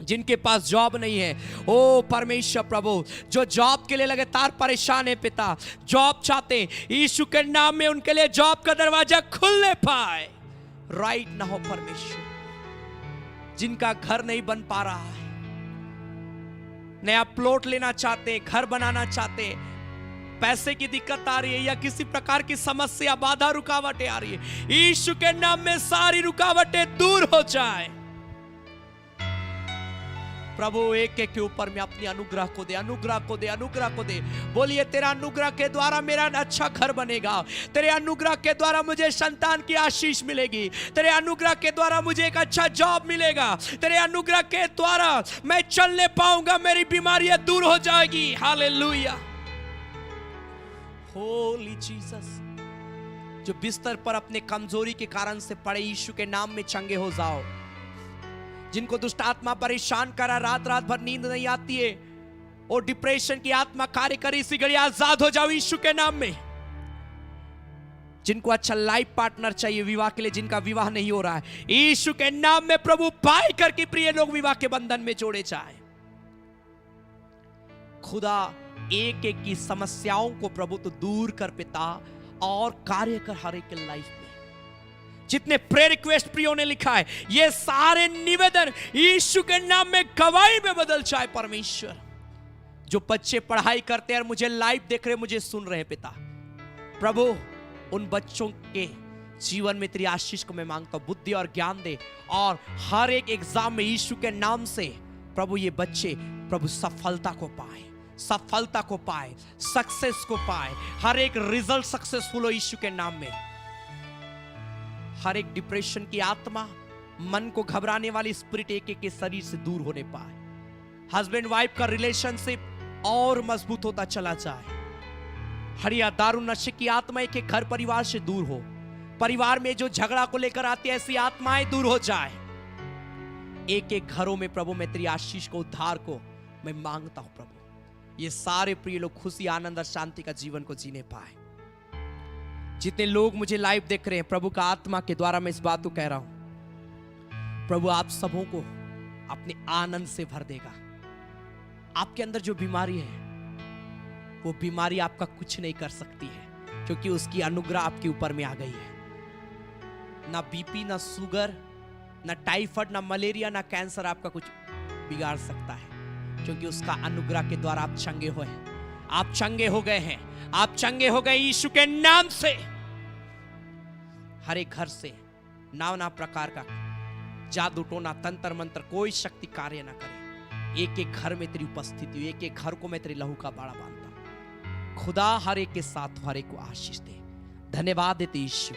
जिनके पास जॉब नहीं है, ओ परमेश्वर प्रभु, जो जॉब के लिए लगातार परेशान है पिता, जॉब चाहते, यीशु के नाम में उनके लिए जॉब का दरवाजा खुलने पाए राइट ना हो परमेश्वर। जिनका घर नहीं बन पा रहा है, नया प्लॉट लेना चाहते, घर बनाना चाहते, पैसे की दिक्कत आ रही है या किसी प्रकार की समस्या, बाधा, रुकावटें आ रही है, यीशु के नाम में सारी रुकावटें दूर हो जाए। प्रभु एक एक के ऊपर में अपनी अनुग्रह को दे, अनुग्रह को दे, अनुग्रह को दे। बोलिए तेरा अनुग्रह के द्वारा मेरा अच्छा घर बनेगा, तेरे अनुग्रह के द्वारा मुझे संतान की आशीष मिलेगी, तेरे अनुग्रह के द्वारा मुझे एक अच्छा जॉब मिलेगा, तेरे अनुग्रह के द्वारा मैं चलने पाऊंगा, मेरी बीमारियां दूर हो जाएगी। Hallelujah, Holi Jesus. जो बिस्तर पर अपने कमजोरी के कारण से पड़े, यीशु के नाम में चंगे हो जाओ। जिनको दुष्ट आत्मा परेशान करा, रात रात भर नींद नहीं आती है, और डिप्रेशन की आत्मा कार्य करी, इसी घड़ी आजाद हो जाओ यीशु के नाम में। जिनको अच्छा लाइफ पार्टनर चाहिए विवाह के लिए, जिनका विवाह नहीं हो रहा है, यीशु के नाम में प्रभु पाई करके प्रिय लोग विवाह के बंधन में जोड़े जाए। खुदा एक एक की समस्याओं को प्रभु तो दूर कर पिता, और कार्य कर हर एक की लाइफ में। जितने प्रेयर रिक्वेस्ट प्रियो ने लिखा है, ये सारे निवेदन यीशु के नाम में गवाही में बदल जाए परमेश्वर। जो बच्चे पढ़ाई करते हैं और मुझे लाइव देख रहे, मुझे सुन रहे पिता, प्रभु उन बच्चों के जीवन में तेरी आशीष को मैं मांगता हूं, बुद्धि और ज्ञान दे, और हर एक एग्जाम में यीशु के नाम से प्रभु ये बच्चे प्रभु सफलता को पाए, सफलता को पाए, सक्सेस को पाए, हर एक रिजल्ट सक्सेसफुल हो यीशु के नाम में। हर एक डिप्रेशन की आत्मा, मन को घबराने वाली स्पिरिट एक एक के शरीर से दूर होने पाए। हस्बैंड वाइफ का रिलेशनशिप और मजबूत होता चला जाए। हरिया दारू नशे की आत्मा एक एक घर परिवार से दूर हो। परिवार में जो झगड़ा को लेकर आती है, ऐसी आत्माएं दूर हो जाए। एक एक घरों में प्रभु मैं तेरी आशीष को, उद्धार को मैं मांगता हूं प्रभु। ये सारे प्रिय लोग खुशी, आनंद और शांति का जीवन को जीने पाए। जितने लोग मुझे लाइव देख रहे हैं, प्रभु का आत्मा के द्वारा मैं इस बात को कह रहा हूं, प्रभु आप सबों को अपने आनंद से भर देगा। आपके अंदर जो बीमारी है, वो बीमारी आपका कुछ नहीं कर सकती है, क्योंकि उसकी अनुग्रह आपके ऊपर में आ गई है। ना बीपी, ना शुगर, ना टाइफाइड, ना मलेरिया, ना कैंसर आपका कुछ बिगाड़ सकता है, क्योंकि उसका अनुग्रह के द्वारा आप चंगे हुए हैं। आप चंगे हो गए हैं, आप चंगे हो गए यीशु के नाम से। हर एक घर से नाना प्रकार का जादू टोना, तंत्र मंत्र, कोई शक्ति कार्य ना करे। एक एक घर में तेरी उपस्थिति, एक एक घर को मैं तेरी लहू का बाड़ा बांधता हूं। खुदा हर एक के साथ हर एक को आशीष दे। धन्यवाद देते यीशु,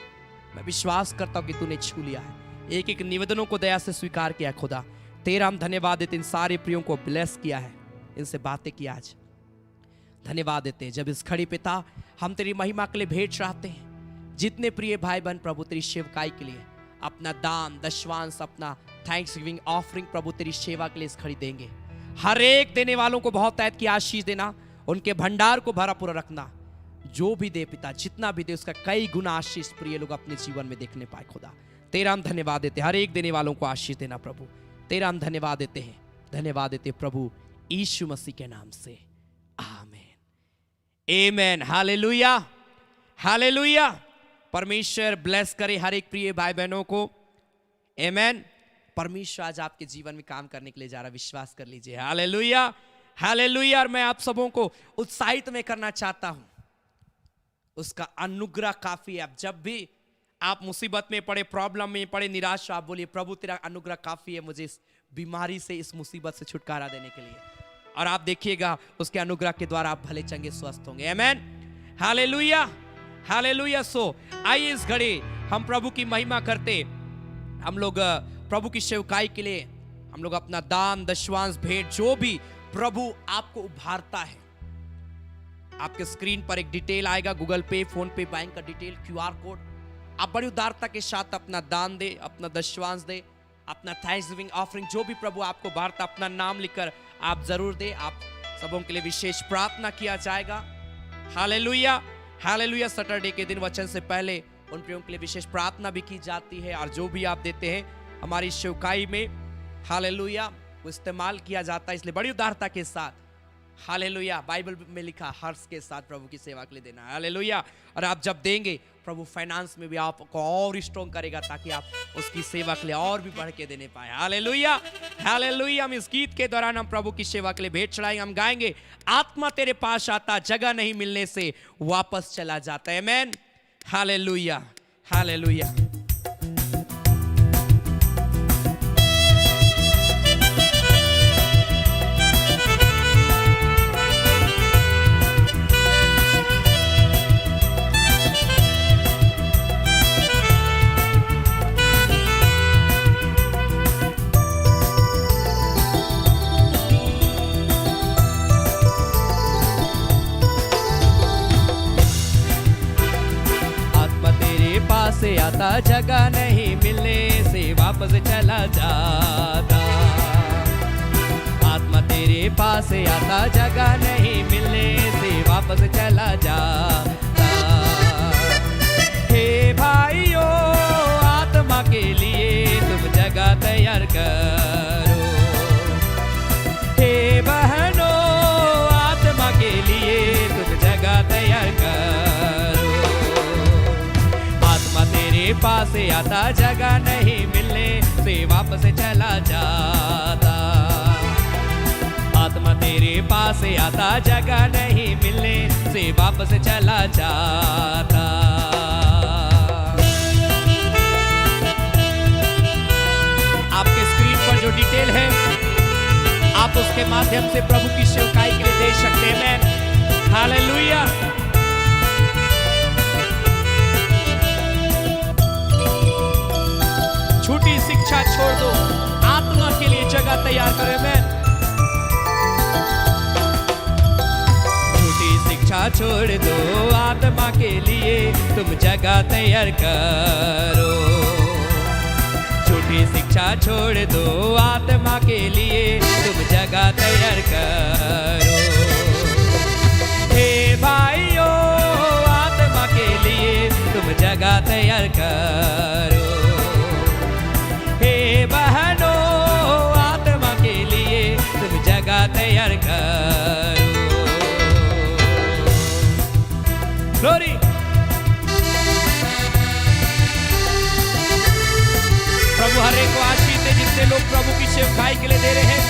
मैं विश्वास करता हूं कि तूने छू लिया है, एक एक निवेदनों को दया से स्वीकार किया है। खुदा तेरा हम धन्यवाद देते, इन सारे प्रियों को ब्लेस किया है, इनसे बातें की आज। धन्यवाद देते हैं जब इस खड़ी पिता हम तेरी महिमा के लिए भेंट चाहते हैं। जितने प्रिय भाई बहन प्रभु तेरी सेवकाई के लिए अपना दान, दशवांश, अपना थैंक्स गिविंग ऑफरिंग प्रभु तेरी सेवा के लिए इस खड़ी देंगे। हर एक देने वालों को बहुत ऐत की आशीष देना, उनके भंडार को भरा पूरा रखना। जो भी दे पिता, जितना भी दे उसका कई गुना आशीष प्रिय लोग अपने जीवन में देखने पाए। खुदा तेरा हम धन्यवाद देते हैं, हर एक देने वालों को आशीष देना प्रभु। तेरा हम धन्यवाद देते हैं, धन्यवाद देते हैं प्रभु यीशु मसीह के नाम से, आमीन, आमेन, हालेलुया, हालेलुया। परमेश्वर ब्लेस करे हर एक प्रिय भाई बहनों को, आमेन। परमेश्वर आज आपके जीवन में काम करने के लिए जा रहा, विश्वास कर लीजिए, हालेलुया, हालेलुया। और मैं आप सबों को उत्साहित में करना चाहता हूं, उसका अनुग्रह काफी है। अब जब भी आप मुसीबत में पड़े, प्रॉब्लम में पड़े, निराश, आप बोलिए प्रभु तेरा अनुग्रह काफी है मुझे इस बीमारी से, इस मुसीबत से छुटकारा देने के लिए। और आप देखिएगा उसके अनुग्रह के द्वारा आप भले चंगे स्वस्थ होंगे, आमेन, हालेलुया, हालेलुया। सो आइए इस घड़ी हम प्रभु की महिमा करते, हम लोग प्रभु की सेवकाई के लिए हम लोग अपना दान, दशवांश, भेंट, जो भी प्रभु आपको उभारता है, आपके स्क्रीन पर एक डिटेल आएगा, गूगल पे, फोन पे, बैंक का डिटेल, QR कोड। आप बड़ी उदारता के साथ अपना दान दे, अपना दशवांश दे, अपना थैंक्सगिविंग ऑफरिंग, जो भी प्रभु आपको उभारता, अपना नाम लिखकर आप जरूर दे। आप सबों के लिए विशेष प्रार्थना किया जाएगा, हालेलुया, हालेलुया। सैटरडे के दिन वचन से पहले उन प्रियों के लिए विशेष प्रार्थना भी की जाती है, और जो भी आप देते हैं हमारी सेवकाई में, हालेलुया, वो इस्तेमाल किया जाता है। इसलिए बड़ी उदारता के साथ, हालेलुया, बाइबल में लिखा हर्ष के साथ प्रभु की सेवा के लिए देना, हालेलुया। और आप जब देंगे प्रभु फाइनेंस में भी आपको और स्ट्रॉन्ग करेगा, ताकि आप उसकी सेवा के लिए और भी बढ़ के देने पाए, हालेलुया, हालेलुया। हम इस गीत के दौरान हम प्रभु की सेवा के लिए भेंट चढ़ाएंगे, हम गाएंगे, आत्मा तेरे पास आता, जगह नहीं मिलने से वापस चला जाता है, आमेन, हालेलुया, हालेलुया। से आता, जगह नहीं मिलने से वापस चला जाता, आत्मा तेरे पास से आता, जगह नहीं मिलने से वापस चला जाता। हे भाइयों, आत्मा के लिए तुम जगह तैयार करो, हे बहनों, आत्मा के लिए तुम जगह तैयार करो। तेरे पास से आता, जगह नहीं मिलने से वापस चला जाता, आत्मा तेरे पास से आता, जगह नहीं मिलने से वापस चला जाता। आपके स्क्रीन पर जो डिटेल है, आप उसके माध्यम से प्रभु की सेवकाई के लिए दे सकते हैं, हालेलुया। झूठी शिक्षा छोड़ दो, आत्मा के लिए जगह तैयार करें, मैं झूठी शिक्षा छोड़ दो, आत्मा के लिए तुम जगह तैयार करो, झूठी शिक्षा छोड़ दो, आत्मा के लिए तुम जगह तैयार करो। हे भाइयों, आत्मा के लिए तुम जगह तैयार करो, बहनों, आत्मा के लिए तुम जगह तैयार करो, ग्लोरी। प्रभु हर एक को आशीष दे, जितने लोग प्रभु की सेवकाई के लिए दे रहे हैं,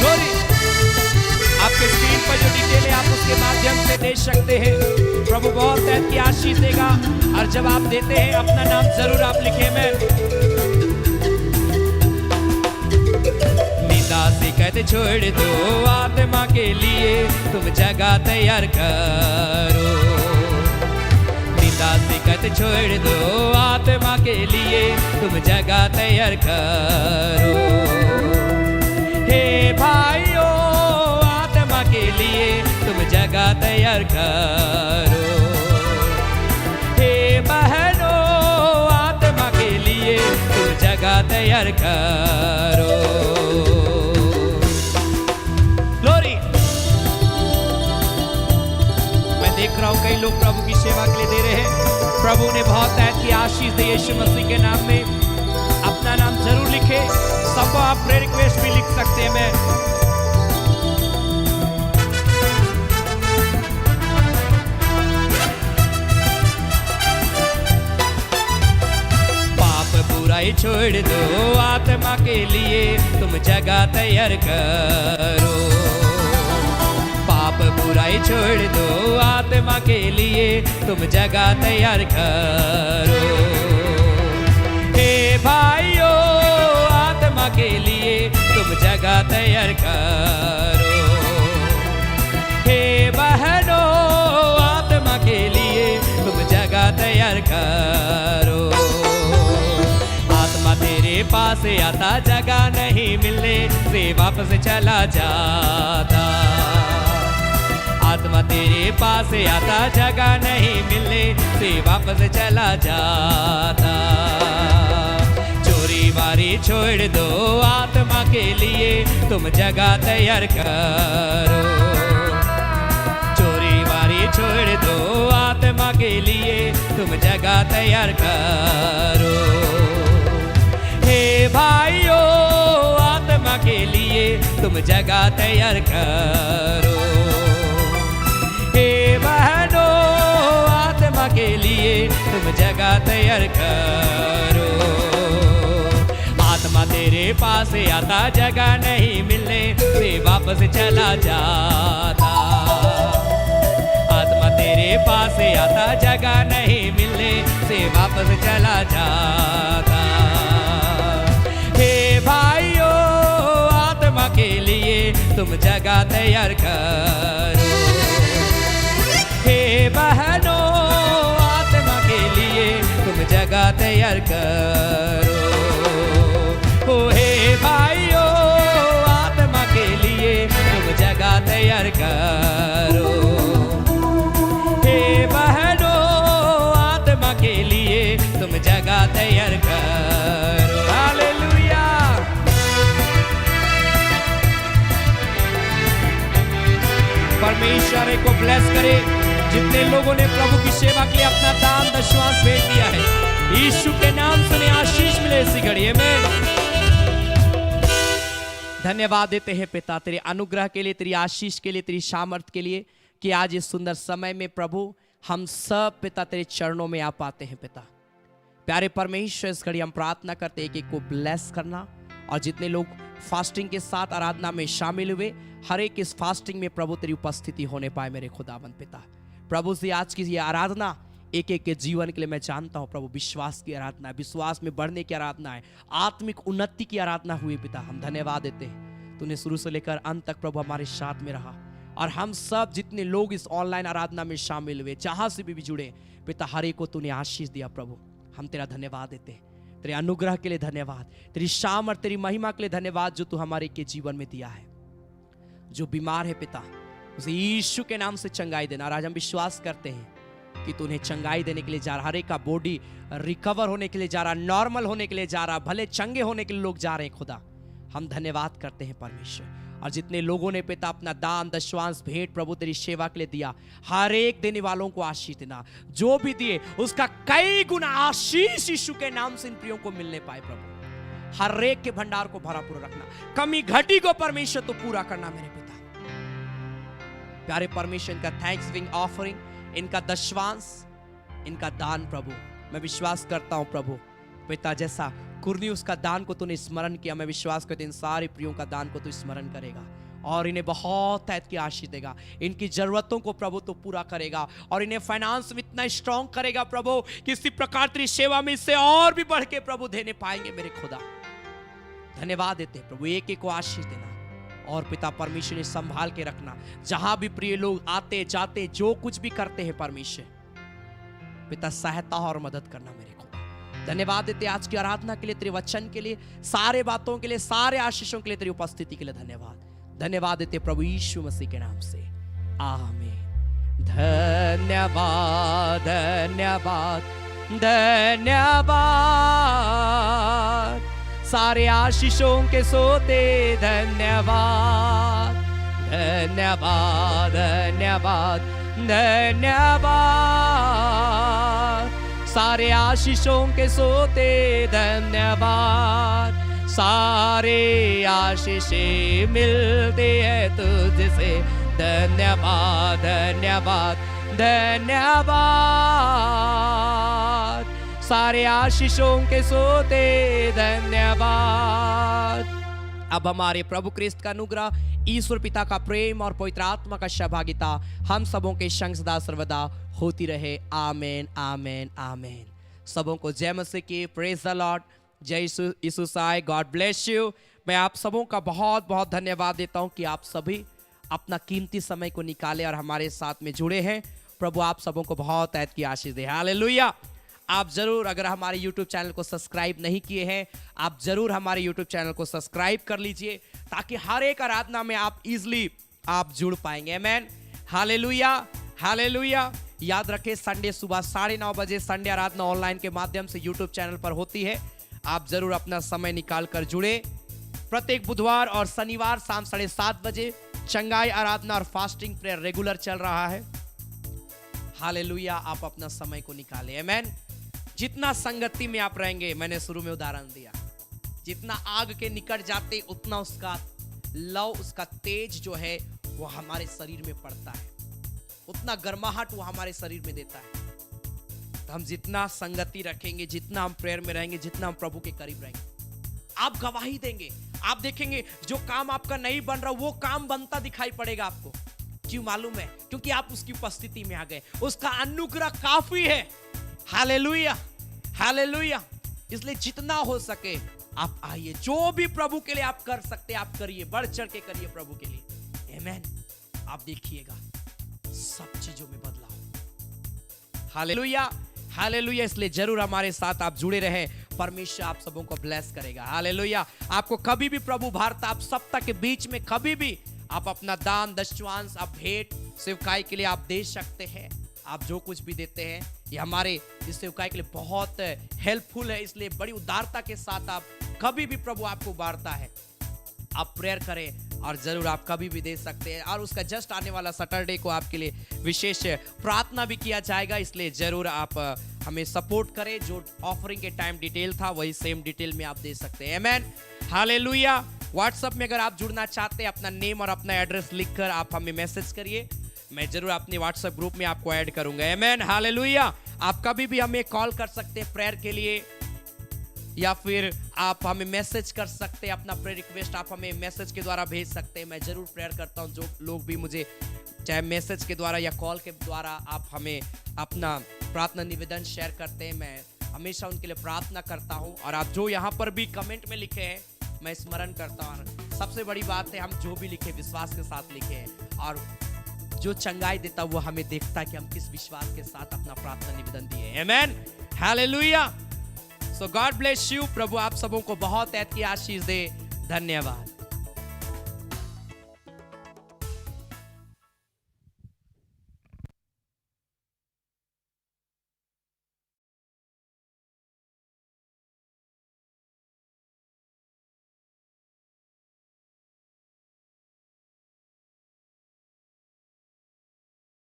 ग्लोरी। आपके स्क्रीन पर जो डिटेल है, आप उसके माध्यम से दे सकते हैं, प्रभु बहुत तहत की आशीष देगा। और जब आप देते हैं, अपना नाम जरूर आप लिखें, मैं निंदा शिकायत छोड़ दो, आत्मा के लिए तुम जगह तैयार करो, निंदा शिकायत छोड़ दो, आत्मा के लिए तुम जगह तैयार करो। हे भाइयों, आत्मा के लिए तुम जगह तैयार करो, हे बहनों, आत्मा के लिए तुम जगह तैयार करो, ग्लोरी। लोग प्रभु की सेवा के लिए दे रहे हैं, प्रभु ने बहुत ऐत की आशीष दे यीशु मसीह के नाम में। अपना नाम जरूर लिखे, सबको आप प्रेयर रिक्वेस्ट भी लिख सकते हैं। मैं पाप बुराई छोड़ दो, आत्मा के लिए तुम जगह तैयार करो। पाप बुराई छोड़ दो, आत्मा के लिए तुम जगह तैयार करो। हे भाइयों, आत्मा के लिए तुम जगह तैयार करो। हे बहनों, आत्मा के लिए तुम जगह तैयार करो। आत्मा तेरे पास आता, जगह नहीं मिलने से वापस चला जाता। आत्मा तेरे पास आता, जगह नहीं मिलने से वापस चला जाता। चोरी बारी छोड़ दो, आत्मा के लिए तुम जगह तैयार करो। चोरी बारी छोड़ दो, आत्मा के लिए तुम जगह तैयार करो। हे भाइयों, आत्मा के लिए तुम जगह तैयार करो। हे बहनों, आत्मा के लिए तुम जगह तैयार करो। आत्मा तेरे पास आता, जगह नहीं मिलने से वापस चला जाता। आत्मा तेरे पास आता, जगह नहीं मिलने से वापस चला जाता। हे भाइयों, आत्मा के लिए तुम जगह तैयार करो। हे बहनों, आत्मा के लिए तुम जगह तैयार करो। ओ हे भाइयों, आत्मा के लिए तुम जगह तैयार करो। हे बहनों, आत्मा के लिए तुम जगह तैयार करो। हालेलुया। परमेश्वर को ब्लेस करे। जितने लोगों ने प्रभु की सेवा के लिए अपना दान दशवांश भेज दिया है, यीशु के नाम से उन्हें आशीष मिले इसी घड़ी में। धन्यवाद देते हैं पिता तेरे अनुग्रह के लिए, तेरी आशीष के लिए, तेरी सामर्थ के लिए कि आज इस सुंदर समय में प्रभु हम सब पिता तेरे चरणों में आ पाते हैं। पिता प्यारे परमेश्वर, इस घड़ी हम प्रार्थना करते हैं कि को ब्लेस करना, और जितने लोग फास्टिंग के साथ आराधना में शामिल हुए, हर एक इस फास्टिंग में प्रभु तेरी उपस्थिति होने पाए मेरे खुदावंद पिता। प्रभु से आज की ये आराधना एक एक के जीवन के लिए मैं जानता हूँ प्रभु विश्वास की आराधना है, विश्वास में बढ़ने की आराधना है, आत्मिक उन्नति की आराधना हुई। पिता हम धन्यवाद देते हैं, तूने शुरू से लेकर अंत तक प्रभु हमारे साथ में रहा, और हम सब जितने लोग इस ऑनलाइन आराधना में शामिल हुए, जहाँ से भी जुड़े पिता, हर एक को तूने आशीष दिया। प्रभु हम तेरा धन्यवाद देते हैं, तेरे अनुग्रह के लिए धन्यवाद, तेरी शाम और तेरी महिमा के लिए धन्यवाद जो तू हमारे के जीवन में दिया है। जो बीमार है पिता, उसे यीशु के नाम से चंगाई देना। और आज हम विश्वास करते हैं कि तू उन्हें चंगाई देने के लिए जा रहा, हर एक का बॉडी रिकवर होने के लिए जा रहा, नॉर्मल होने के लिए जा रहा, भले चंगे होने के लिए लोग जा रहे हैं। खुदा हम धन्यवाद करते हैं परमेश्वर, और जितने लोगों ने पिता अपना दान दशवांश भेंट प्रभु तेरी सेवा के लिए दिया, हर एक देने वालों को आशीष देना। जो भी दिए उसका कई गुना आशीष यीशु के नाम से इन प्रियों को मिलने पाए। प्रभु हर एक के भंडार को भरा पूरा रखना, कमी घटी को परमेश्वर तो पूरा करना मेरे पिता। प्यारे परमेश्वर, इनका थैंक्सगिविंग ऑफरिंग, इनका दशवांश, इनका दान प्रभु मैं विश्वास करता हूं प्रभु पिता, जैसा कुरनियुस का दान को तूने स्मरण किया, मैं विश्वास करता हूं इन सारे प्रियों का दान को तू स्मरण करेगा और इन्हें बहुत ऐत की आशीष देगा। इनकी जरूरतों को प्रभु तो पूरा करेगा और इन्हें फाइनेंस में इतना स्ट्रॉन्ग करेगा प्रभु, किसी प्रकार तेरी सेवा में इससे और भी बढ़ के प्रभु देने पाएंगे मेरे खुदा। धन्यवाद देते प्रभु, एक एक को आशीष देना और पिता परमेश्वर ने संभाल के रखना। जहां भी प्रिय लोग आते जाते जो कुछ भी करते हैं परमेश्वर पिता सहायता और मदद करना मेरे खुदा। धन्यवाद देते आज की आराधना के लिए, तेरे वचन के लिए, सारे बातों के लिए, सारे आशीषों के लिए, तेरी उपस्थिति के लिए धन्यवाद। धन्यवाद देते प्रभु यीशु मसीह के नाम से, आमीन। धन्यवाद धन्यवाद धन्यवाद, सारे आशीषों के सोते धन्यवाद। धन्यवाद धन्यवाद धन्यवाद। सारे आशीषों के सोते धन्यवाद। सारे आशीषें मिलते हैं तुझसे, धन्यवाद धन्यवाद धन्यवाद। सारे आशीषों के सोते धन्यवाद। अब हमारे प्रभु क्रिस्त का अनुग्रह, ईश्वर पिता का प्रेम और पवित्र आत्मा का सहभागिता हम सबों के संग सदा सर्वदा होती रहे। आमेन आमेन आमेन। सबों को जय मसीह की। Praise the Lord. जय यीशु साई। God bless you. मैं आप सबों का बहुत बहुत धन्यवाद देता हूं कि आप सभी अपना कीमती समय को निकाले और हमारे साथ में जुड़े हैं। प्रभु आप सबों को बहुत ऐत की आशीष दे। हालेलुया। आप जरूर, अगर हमारे YouTube चैनल को सब्सक्राइब नहीं किए हैं, आप जरूर हमारे YouTube चैनल को सब्सक्राइब कर लीजिए, ताकि हर एक आराधना में आप इजीली आप जुड़ पाएंगे। आमेन। Hallelujah hallelujah. याद रखें, संडे सुबह 9:30 बजे संडे आराधना ऑनलाइन के माध्यम से YouTube चैनल पर होती है। आप जरूर अपना समय निकाल कर जुड़े। प्रत्येक बुधवार और शनिवार शाम 7:30 बजे चंगाई आराधना और फास्टिंग प्रेयर रेगुलर चल रहा है। हालेलुया। आप अपना समय को निकालें। आमेन। जितना संगति में आप रहेंगे, मैंने शुरू में उदाहरण दिया, जितना आग के निकट जाते उतना उसका लव, उसका तेज जो है वो हमारे शरीर में पड़ता है, उतना गर्माहट वो हमारे शरीर में देता है। तो हम जितना संगति रखेंगे, जितना हम प्रेयर में रहेंगे, जितना हम प्रभु के करीब रहेंगे, आप गवाही देंगे। आप देखेंगे जो काम आपका नहीं बन रहा वो काम बनता दिखाई पड़ेगा आपको। क्यों मालूम है? क्योंकि आप उसकी उपस्थिति में आ गए। उसका अनुग्रह काफी है। Hallelujah hallelujah. इसलिए जितना हो सके आप आइए, जो भी प्रभु के लिए आप कर सकते आप करिए, बढ़ चढ़ के करिए प्रभु के लिए। आमेन। आप देखिएगा सब चीजों में बदलाव। Hallelujah hallelujah. इसलिए जरूर हमारे साथ आप जुड़े रहे। परमेश्वर आप सबों को ब्लेस करेगा। हालेलुया। आपको कभी भी प्रभु भारता, आप सप्ताह के बीच में कभी भी आप अपना दान दशवांश, आप भेंट सेवकाई के लिए आप दे सकते हैं। आप जो कुछ भी देते हैं ये हमारे इस सेवकाई के लिए बहुत हेल्पफुल है। इसलिए बड़ी उदारता के साथ आप कभी भी, प्रभु आपको उबारता है, आप प्रेयर करें और जरूर आप कभी भी दे सकते हैं। और उसका जस्ट आने वाला सैटरडे को आपके लिए विशेष प्रार्थना भी किया जाएगा। इसलिए जरूर आप हमें सपोर्ट करें। जो ऑफरिंग के टाइम डिटेल था वही सेम डिटेल में आप दे सकते हैं। आमेन। हालेलुया। व्हाट्सएप में अगर आप जुड़ना चाहते हैं, अपना नेम और अपना एड्रेस लिखकर आप हमें मैसेज करिए। मैं जरूर अपने व्हाट्सएप ग्रुप में आपको ऐड करूंगा। आमेन। हालेलुया। आप कभी भी हमें कॉल कर सकते हैं प्रेयर के लिए, या फिर आप हमें मैसेज कर सकते हैं। अपना प्रेयर रिक्वेस्ट आप हमें मैसेज के द्वारा भेज सकते हैं। मैं जरूर प्रेयर करता हूं। जो लोग भी मुझे चाहे मैसेज के द्वारा या कॉल के द्वारा आप हमें अपना प्रार्थना निवेदन शेयर करते हैं, मैं हमेशा उनके लिए प्रार्थना करता हूं। और आप जो यहाँ पर भी कमेंट में लिखे हैं मैं स्मरण करता हूं। सबसे बड़ी बात है, हम जो भी लिखे विश्वास के साथ लिखे हैं, और जो चंगाई देता वो हमें देखता है कि हम किस विश्वास के साथ अपना प्रार्थना निवेदन दिए। आमेन। Hallelujah. So God bless you. प्रभु आप सबों को बहुत ऐत की आशीष दे। धन्यवाद।